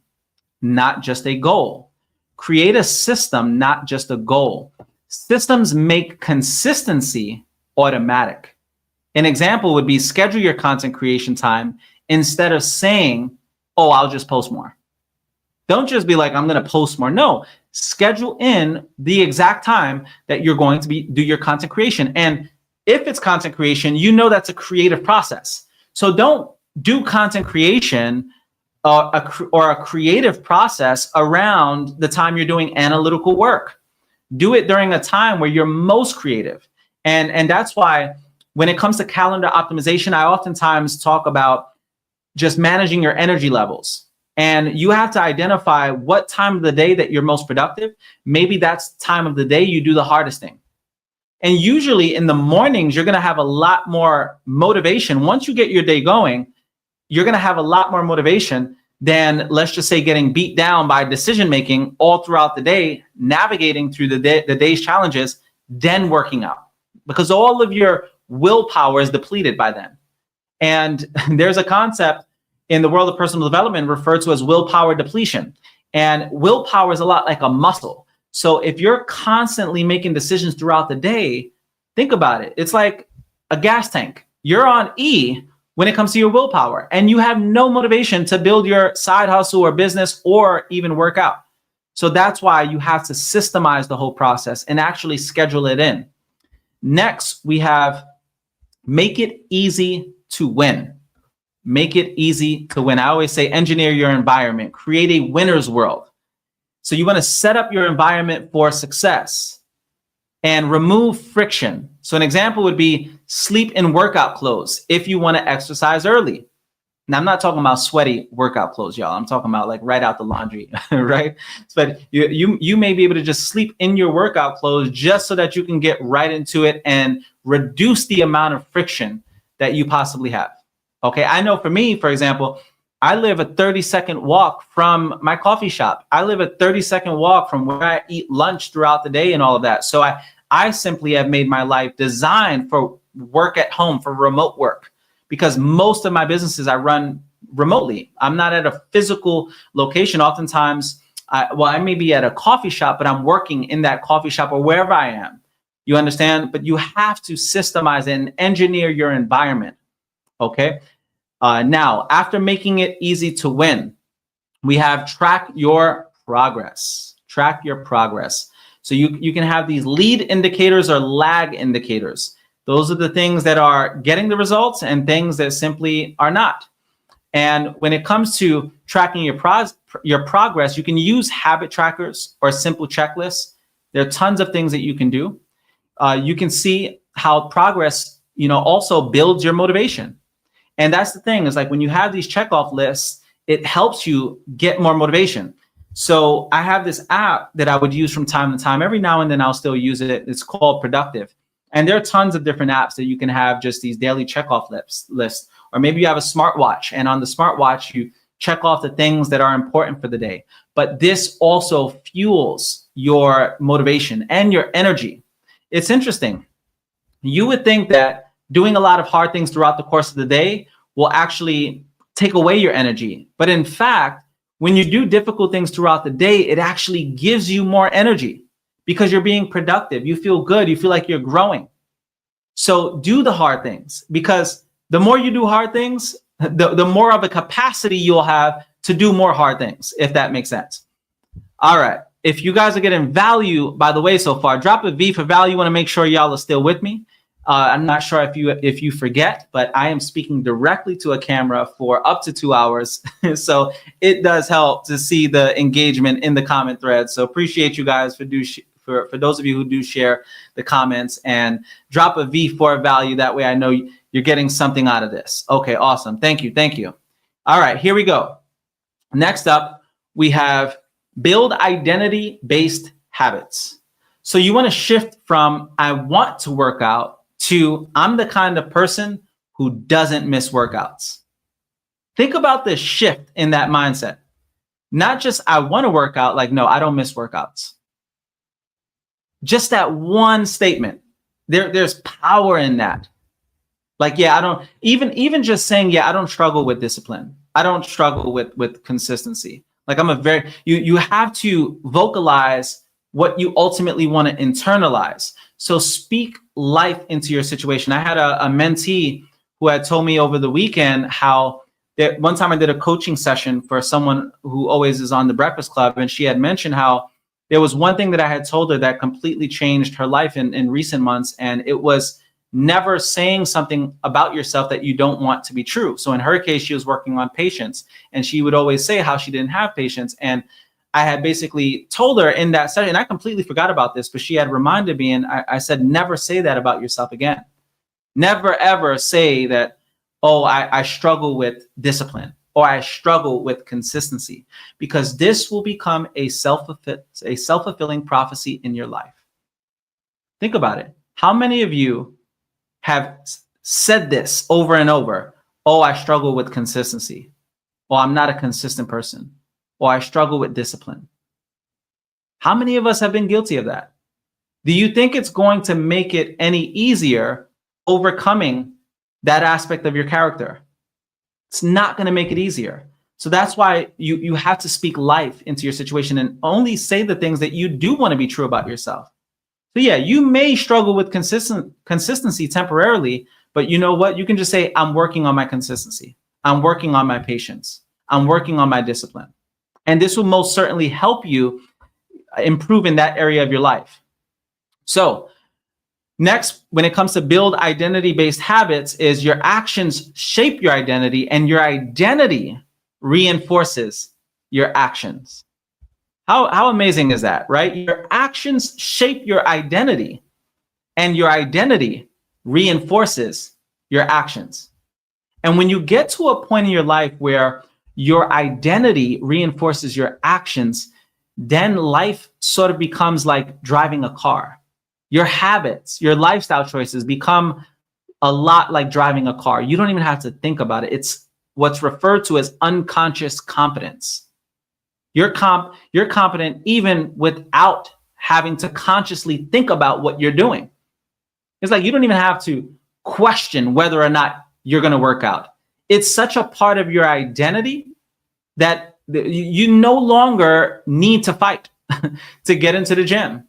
not just a goal. Create a system, not just a goal. Systems make consistency automatic. An example would be schedule your content creation time instead of saying, oh, I'll just post more. Don't just be like, I'm going to post more. No, schedule in the exact time that you're going to do your content creation. And if it's content creation, you know that's a creative process. So don't do content creation or a creative process around the time you're doing analytical work. Do it during a time where you're most creative. And that's why when it comes to calendar optimization, I oftentimes talk about just managing your energy levels. And you have to identify what time of the day that you're most productive. Maybe that's time of the day you do the hardest thing. And usually in the mornings, you're going to have a lot more motivation. Once you get your day going, you're going to have a lot more motivation than, let's just say, getting beat down by decision making all throughout the day, navigating through the day's challenges, then working out. Because all of your willpower is depleted by then. And there's a concept in the world of personal development referred to as willpower depletion. And willpower is a lot like a muscle. So if you're constantly making decisions throughout the day, think about it. It's like a gas tank. You're on E when it comes to your willpower, and you have no motivation to build your side hustle or business or even work out. So that's why you have to systemize the whole process and actually schedule it in. Next, we have make it easy to win. Make it easy to win. I always say engineer your environment, create a winner's world. So you want to set up your environment for success and remove friction. So an example would be sleep in workout clothes if you want to exercise early. Now, I'm not talking about sweaty workout clothes, y'all. I'm talking about like right out the laundry, right? But you may be able to just sleep in your workout clothes just so that you can get right into it and reduce the amount of friction that you possibly have. Okay, I know for me, for example, I live a 30-second walk from my coffee shop. I live a 30-second walk from where I eat lunch throughout the day and all of that. So I simply have made my life designed for work at home, for remote work, because most of my businesses I run remotely. I'm not at a physical location. Oftentimes, I may be at a coffee shop, but I'm working in that coffee shop or wherever I am. You understand? But you have to systemize and engineer your environment. Okay. Now, after making it easy to win, we have track your progress. Track your progress. So you can have these lead indicators or lag indicators. Those are the things that are getting the results and things that simply are not. And when it comes to tracking your progress, you can use habit trackers or simple checklists. There are tons of things that you can do. You can see how progress, also builds your motivation. And that's the thing, is like when you have these checkoff lists, it helps you get more motivation. So I have this app that I would use from time to time. Every now and then I'll still use it. It's called Productive. And there are tons of different apps that you can have just these daily checkoff lists. Or maybe you have a smartwatch, and on the smartwatch, you check off the things that are important for the day. But this also fuels your motivation and your energy. It's interesting. You would think that doing a lot of hard things throughout the course of the day will actually take away your energy. But in fact, when you do difficult things throughout the day, it actually gives you more energy because you're being productive. You feel good. You feel like you're growing. So do the hard things, because the more you do hard things, the more of a capacity you'll have to do more hard things, if that makes sense. All right. If you guys are getting value, by the way, so far, drop a V for value. I want to make sure y'all are still with me. I'm not sure if you forget, but I am speaking directly to a camera for up to 2 hours. So it does help to see the engagement in the comment thread. So appreciate you guys for those of you who do share the comments, and drop a V for value. That way I know you're getting something out of this. Okay, awesome. Thank you. Thank you. All right, here we go. Next up, we have build identity-based habits. So you want to shift from I want to work out to I'm the kind of person who doesn't miss workouts. Think about the shift in that mindset. Not just I want to work out, like, no, I don't miss workouts. Just that one statement. There's power in that. Like, yeah, I don't even just saying, yeah, I don't struggle with discipline. I don't struggle with consistency. Like you have to vocalize what you ultimately want to internalize. So speak life into your situation. I had a mentee who had told me over the weekend how that one time I did a coaching session for someone who always is on the Breakfast Club. And she had mentioned how there was one thing that I had told her that completely changed her life in recent months. And it was never saying something about yourself that you don't want to be true. So in her case, she was working on patience, and she would always say how she didn't have patience. And I had basically told her in that session, and I completely forgot about this, but she had reminded me, and I said, never say that about yourself again. Never, ever say that, oh, I struggle with discipline, or I struggle with consistency, because this will become a self-fulfilling prophecy in your life. Think about it. How many of you have said this over and over? Oh, I struggle with consistency. Or I'm not a consistent person. Or I struggle with discipline. How many of us have been guilty of that? Do you think it's going to make it any easier overcoming that aspect of your character? It's not going to make it easier. So that's why you have to speak life into your situation and only say the things that you do want to be true about yourself. So yeah, you may struggle with consistency temporarily, but you know what? You can just say, I'm working on my consistency. I'm working on my patience. I'm working on my discipline. And this will most certainly help you improve in that area of your life. So next, when it comes to build identity-based habits, is your actions shape your identity and your identity reinforces your actions. How amazing is that, right? Your actions shape your identity and your identity reinforces your actions. And when you get to a point in your life where your identity reinforces your actions, then life sort of becomes like driving a car. Your habits, your lifestyle choices become a lot like driving a car. You don't even have to think about it. It's what's referred to as unconscious competence. You're competent even without having to consciously think about what you're doing. It's like you don't even have to question whether or not you're going to work out. It's such a part of your identity that you no longer need to fight to get into the gym.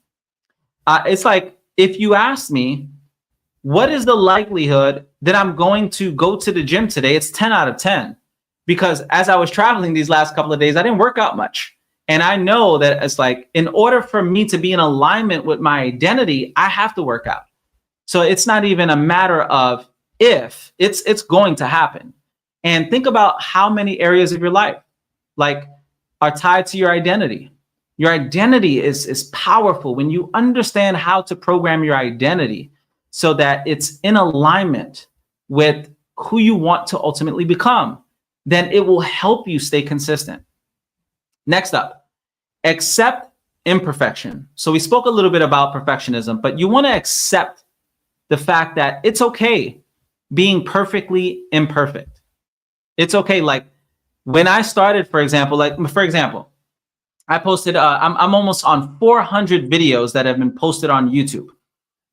It's like if you ask me, what is the likelihood that I'm going to go to the gym today? It's 10 out of 10. Because as I was traveling these last couple of days, I didn't work out much. And I know that it's like, in order for me to be in alignment with my identity, I have to work out. So it's not even a matter of if, it's going to happen. And think about how many areas of your life like are tied to your identity. Your identity is powerful when you understand how to program your identity so that it's in alignment with who you want to ultimately become. Then it will help you stay consistent. Next up, accept imperfection. So we spoke a little bit about perfectionism, but you want to accept the fact that it's okay being perfectly imperfect. It's okay. Like when I started, for example, I posted, I'm almost on 400 videos that have been posted on YouTube.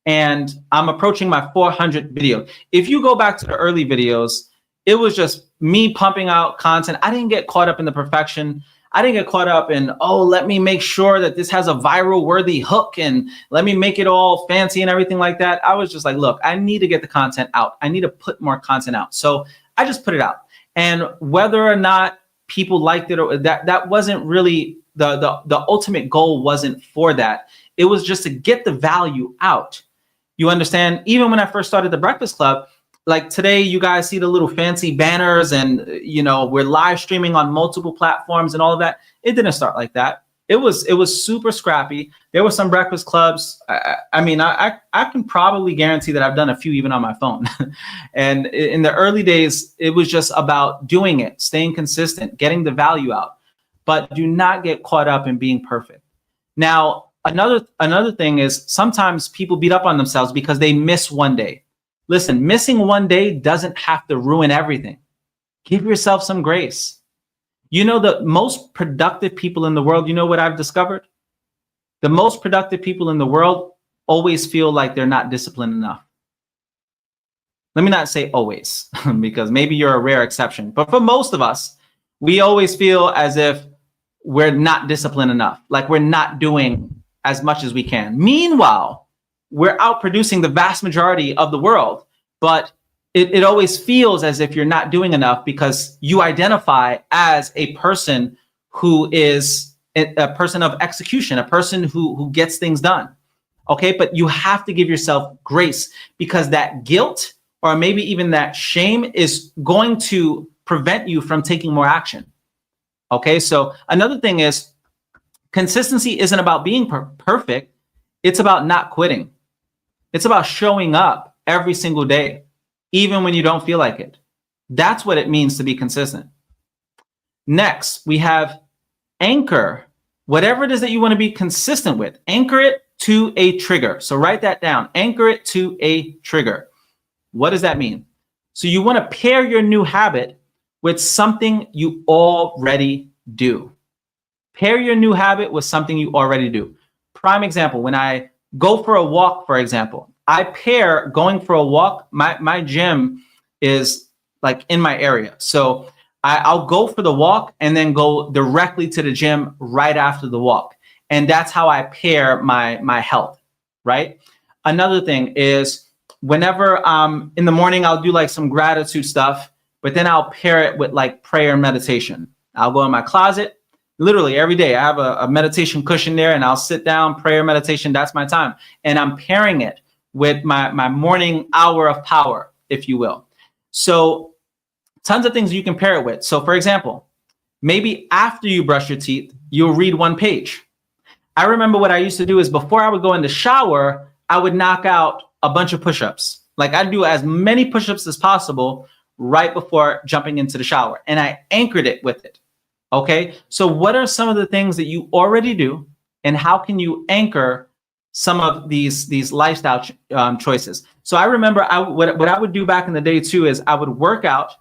And I'm approaching my 400th video. If you go back to the early videos, it was just me pumping out content. I didn't get caught up in the perfection. I didn't get caught up in, oh, let me make sure that this has a viral worthy hook and let me make it all fancy and everything like that. I was just like, look, I need to get the content out. I need to put more content out. So I just put it out. And whether or not people liked it, or that wasn't really the ultimate goal wasn't for that. It was just to get the value out. You understand? Even when I first started the Breakfast Club, like today, you guys see the little fancy banners and, you know, we're live streaming on multiple platforms and all of that. It didn't start like that. It was super scrappy. There were some Breakfast Clubs. I mean, I can probably guarantee that I've done a few even on my phone. And in the early days, it was just about doing it, staying consistent, getting the value out. But do not get caught up in being perfect. Now, another thing is sometimes people beat up on themselves because they miss one day. Listen, missing one day doesn't have to ruin everything. Give yourself some grace. You know, the most productive people in the world, you know what I've discovered? The most productive people in the world always feel like they're not disciplined enough. Let me not say always, because maybe you're a rare exception. But for most of us, we always feel as if we're not disciplined enough, like we're not doing as much as we can. Meanwhile, we're outproducing the vast majority of the world, but it always feels as if you're not doing enough because you identify as a person who is a person of execution, a person who gets things done. Okay, but you have to give yourself grace because that guilt or maybe even that shame is going to prevent you from taking more action. Okay, so another thing is consistency isn't about being perfect. It's about not quitting. It's about showing up every single day, even when you don't feel like it. That's what it means to be consistent. Next, we have anchor. Whatever it is that you want to be consistent with, anchor it to a trigger. So write that down. Anchor it to a trigger. What does that mean? So you want to pair your new habit with something you already do. Pair your new habit with something you already do. Prime example, when I go for a walk, for example, I pair going for a walk. My gym is like in my area. So I'll go for the walk and then go directly to the gym right after the walk. And that's how I pair my health, right? Another thing is whenever in the morning, I'll do like some gratitude stuff, but then I'll pair it with like prayer and meditation. I'll go in my closet, literally every day. I have a meditation cushion there, and I'll sit down, prayer, meditation. That's my time. And I'm pairing it with my morning hour of power, if you will. So tons of things you can pair it with. So for example, maybe after you brush your teeth, you'll read one page. I remember what I used to do is before I would go in the shower, I would knock out a bunch of push-ups. Like I'd do as many push-ups as possible right before jumping into the shower. And I anchored it with it. Okay. So what are some of the things that you already do, and how can you anchor some of these lifestyle choices? So I remember what I would do back in the day too is I would work out,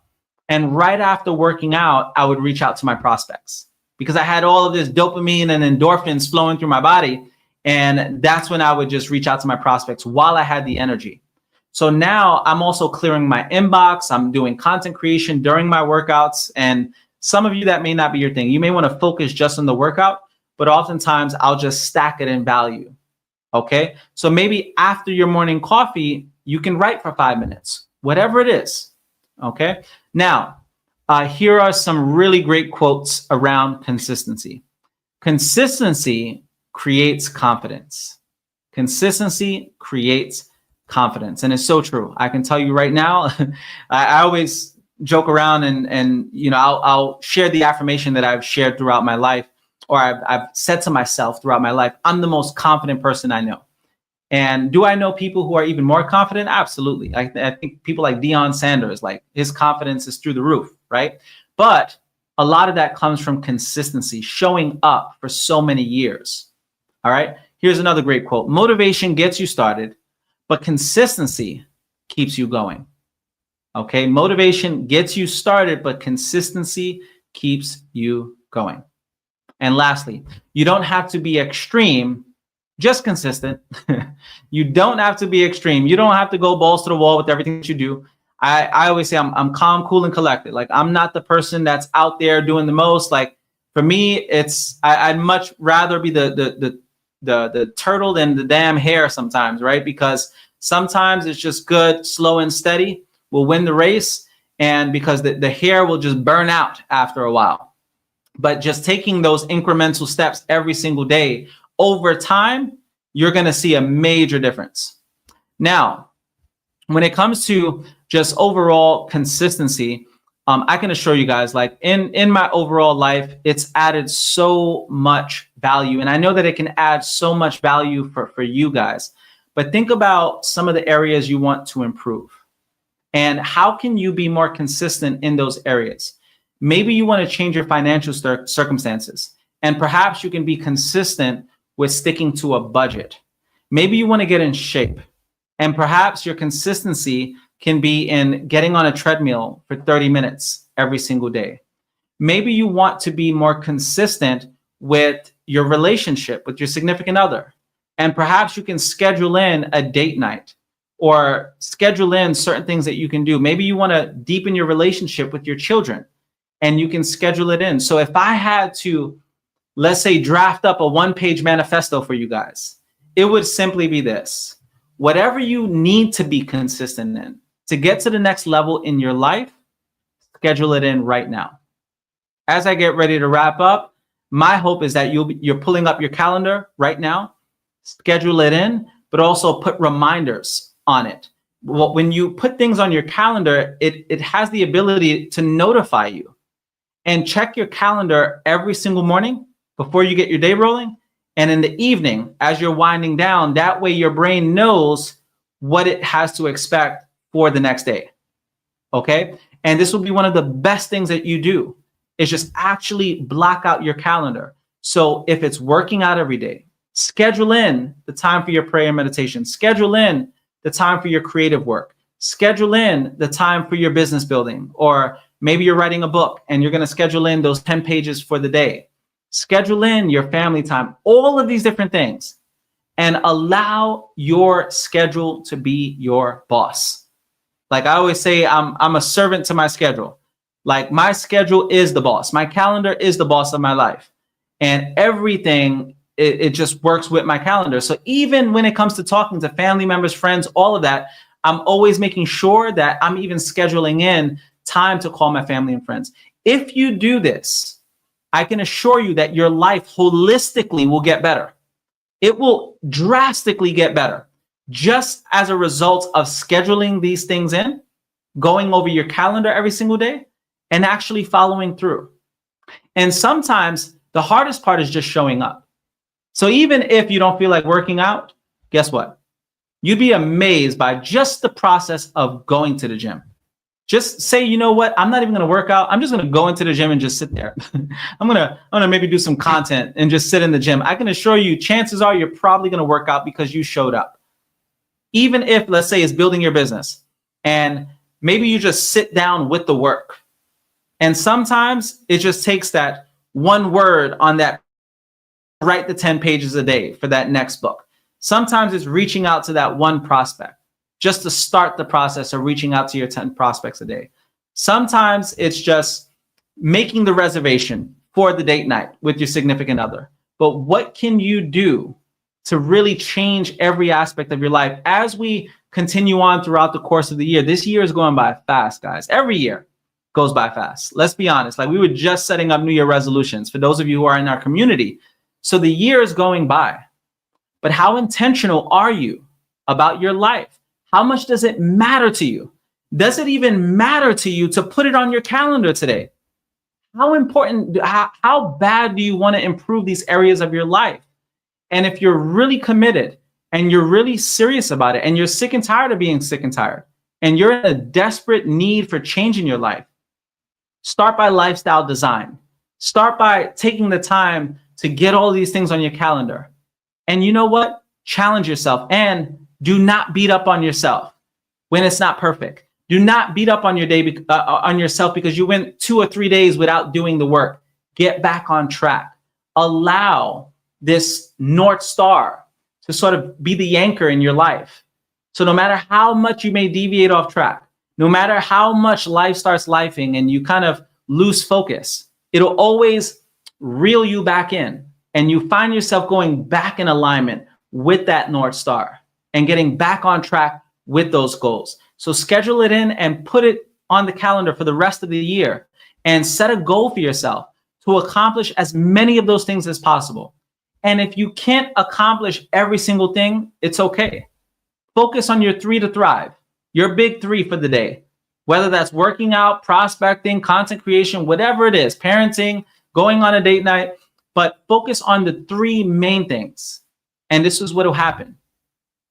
and right after working out, I would reach out to my prospects because I had all of this dopamine and endorphins flowing through my body. And that's when I would just reach out to my prospects while I had the energy. So now I'm also clearing my inbox. I'm doing content creation during my workouts. And some of you, that may not be your thing. You may want to focus just on the workout, but oftentimes I'll just stack it in value. Okay. So maybe after your morning coffee, you can write for 5 minutes, whatever it is. Okay. Now, here are some really great quotes around consistency. Consistency creates confidence. Consistency creates confidence. And it's so true. I can tell you right now, I always joke around and you know, I'll share the affirmation that I've shared throughout my life, or I've said to myself throughout my life. I'm the most confident person I know. And do I know people who are even more confident? Absolutely. I think people like Deion Sanders, like his confidence is through the roof, right? But a lot of that comes from consistency, showing up for so many years. All right. Here's another great quote. Motivation gets you started, but consistency keeps you going. Okay. Motivation gets you started, but consistency keeps you going. And lastly, you don't have to be extreme, just consistent. You don't have to be extreme. You don't have to go balls to the wall with everything that you do. I always say I'm calm, cool, and collected. Like I'm not the person that's out there doing the most. Like for me, it's I'd much rather be the turtle than the damn hare sometimes, right? Because sometimes it's just good, slow and steady will win the race, and because the hare will just burn out after a while. But just taking those incremental steps every single day, over time, you're going to see a major difference. Now, when it comes to just overall consistency, I can assure you guys, like in my overall life, it's added so much value. And I know that it can add so much value for you guys. But think about some of the areas you want to improve. And how can you be more consistent in those areas? Maybe you want to change your financial circumstances, and perhaps you can be consistent with sticking to a budget. Maybe you want to get in shape, and perhaps your consistency can be in getting on a treadmill for 30 minutes every single day. Maybe you want to be more consistent with your relationship with your significant other, and perhaps you can schedule in a date night or schedule in certain things that you can do. Maybe you want to deepen your relationship with your children, and you can schedule it in. So if I had to, let's say, draft up a one-page manifesto for you guys, it would simply be this. Whatever you need to be consistent in to get to the next level in your life, schedule it in right now. As I get ready to wrap up, my hope is that you're pulling up your calendar right now, schedule it in, but also put reminders on it. When you put things on your calendar, it has the ability to notify you. And check your calendar every single morning before you get your day rolling. And in the evening, as you're winding down, that way your brain knows what it has to expect for the next day. Okay. And this will be one of the best things that you do is just actually block out your calendar. So if it's working out every day, schedule in the time for your prayer and meditation, schedule in the time for your creative work, schedule in the time for your business building, or maybe you're writing a book and you're going to schedule in those 10 pages for the day. Schedule in your family time, all of these different things, and allow your schedule to be your boss. Like I always say, I'm a servant to my schedule. Like my schedule is the boss. My calendar is the boss of my life. And everything, it just works with my calendar. So even when it comes to talking to family members, friends, all of that, I'm always making sure that I'm even scheduling in time to call my family and friends. If you do this, I can assure you that your life holistically will get better. It will drastically get better just as a result of scheduling these things in, going over your calendar every single day, and actually following through. And sometimes the hardest part is just showing up. So even if you don't feel like working out, guess what? You'd be amazed by just the process of going to the gym. Just say, you know what? I'm not even going to work out. I'm just going to go into the gym and just sit there. I'm gonna maybe do some content and just sit in the gym. I can assure you, chances are you're probably going to work out because you showed up. Even if, let's say, it's building your business and maybe you just sit down with the work. And sometimes it just takes that one word on that, write the 10 pages a day for that next book. Sometimes it's reaching out to that one prospect just to start the process of reaching out to your 10 prospects a day. Sometimes it's just making the reservation for the date night with your significant other. But what can you do to really change every aspect of your life as we continue on throughout the course of the year? This year is going by fast, guys. Every year goes by fast. Let's be honest. Like we were just setting up New Year resolutions for those of you who are in our community. So the year is going by. But how intentional are you about your life? How much does it matter to you? Does it even matter to you to put it on your calendar today? How important, how bad do you want to improve these areas of your life? And if you're really committed and you're really serious about it and you're sick and tired of being sick and tired and you're in a desperate need for change in your life, start by lifestyle design. Start by taking the time to get all these things on your calendar. And you know what? Challenge yourself and do not beat up on yourself when it's not perfect. Do not beat up on your day on yourself because you went 2 or 3 days without doing the work. Get back on track. Allow this North Star to sort of be the anchor in your life. So no matter how much you may deviate off track, no matter how much life starts lifing and you kind of lose focus, it'll always reel you back in and you find yourself going back in alignment with that North Star and getting back on track with those goals. So schedule it in and put it on the calendar for the rest of the year and set a goal for yourself to accomplish as many of those things as possible. And if you can't accomplish every single thing, it's okay. Focus on your 3 to thrive, your big 3 for the day, whether that's working out, prospecting, content creation, whatever it is, parenting, going on a date night, but focus on the 3 main things. And this is what will happen.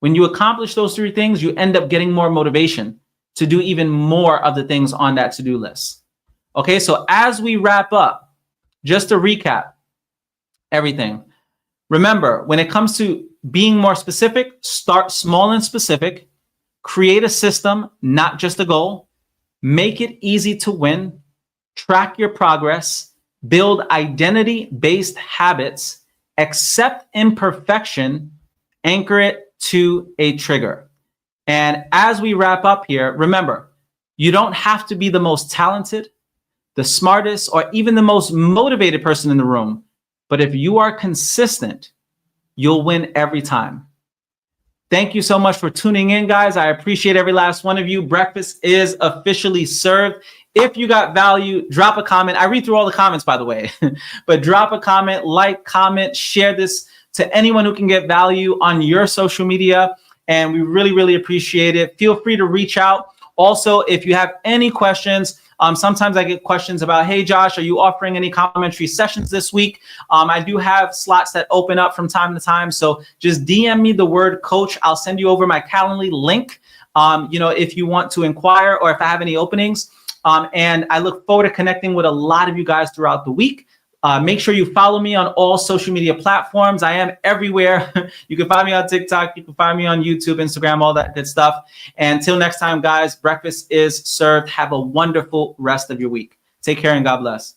When you accomplish those 3 things, you end up getting more motivation to do even more of the things on that to-do list. Okay, so as we wrap up, just to recap everything, remember, when it comes to being more specific, start small and specific, create a system, not just a goal, make it easy to win, track your progress, build identity-based habits, accept imperfection, anchor it to a trigger. And as we wrap up here, remember, you don't have to be the most talented, the smartest, or even the most motivated person in the room. But if you are consistent, you'll win every time. Thank you so much for tuning in, guys. I appreciate every last one of you. Breakfast is officially served. If you got value, drop a comment. I read through all the comments, by the way, but drop a comment, like, comment, share this to anyone who can get value on your social media. And we really, really appreciate it. Feel free to reach out. Also, if you have any questions, sometimes I get questions about, hey, Josh, are you offering any complimentary sessions this week? I do have slots that open up from time to time. So just DM me the word coach. I'll send you over my Calendly link, if you want to inquire or if I have any openings. And I look forward to connecting with a lot of you guys throughout the week. Make sure you follow me on all social media platforms. I am everywhere. You can find me on TikTok. You can find me on YouTube, Instagram, all that good stuff. And until next time, guys, breakfast is served. Have a wonderful rest of your week. Take care and God bless.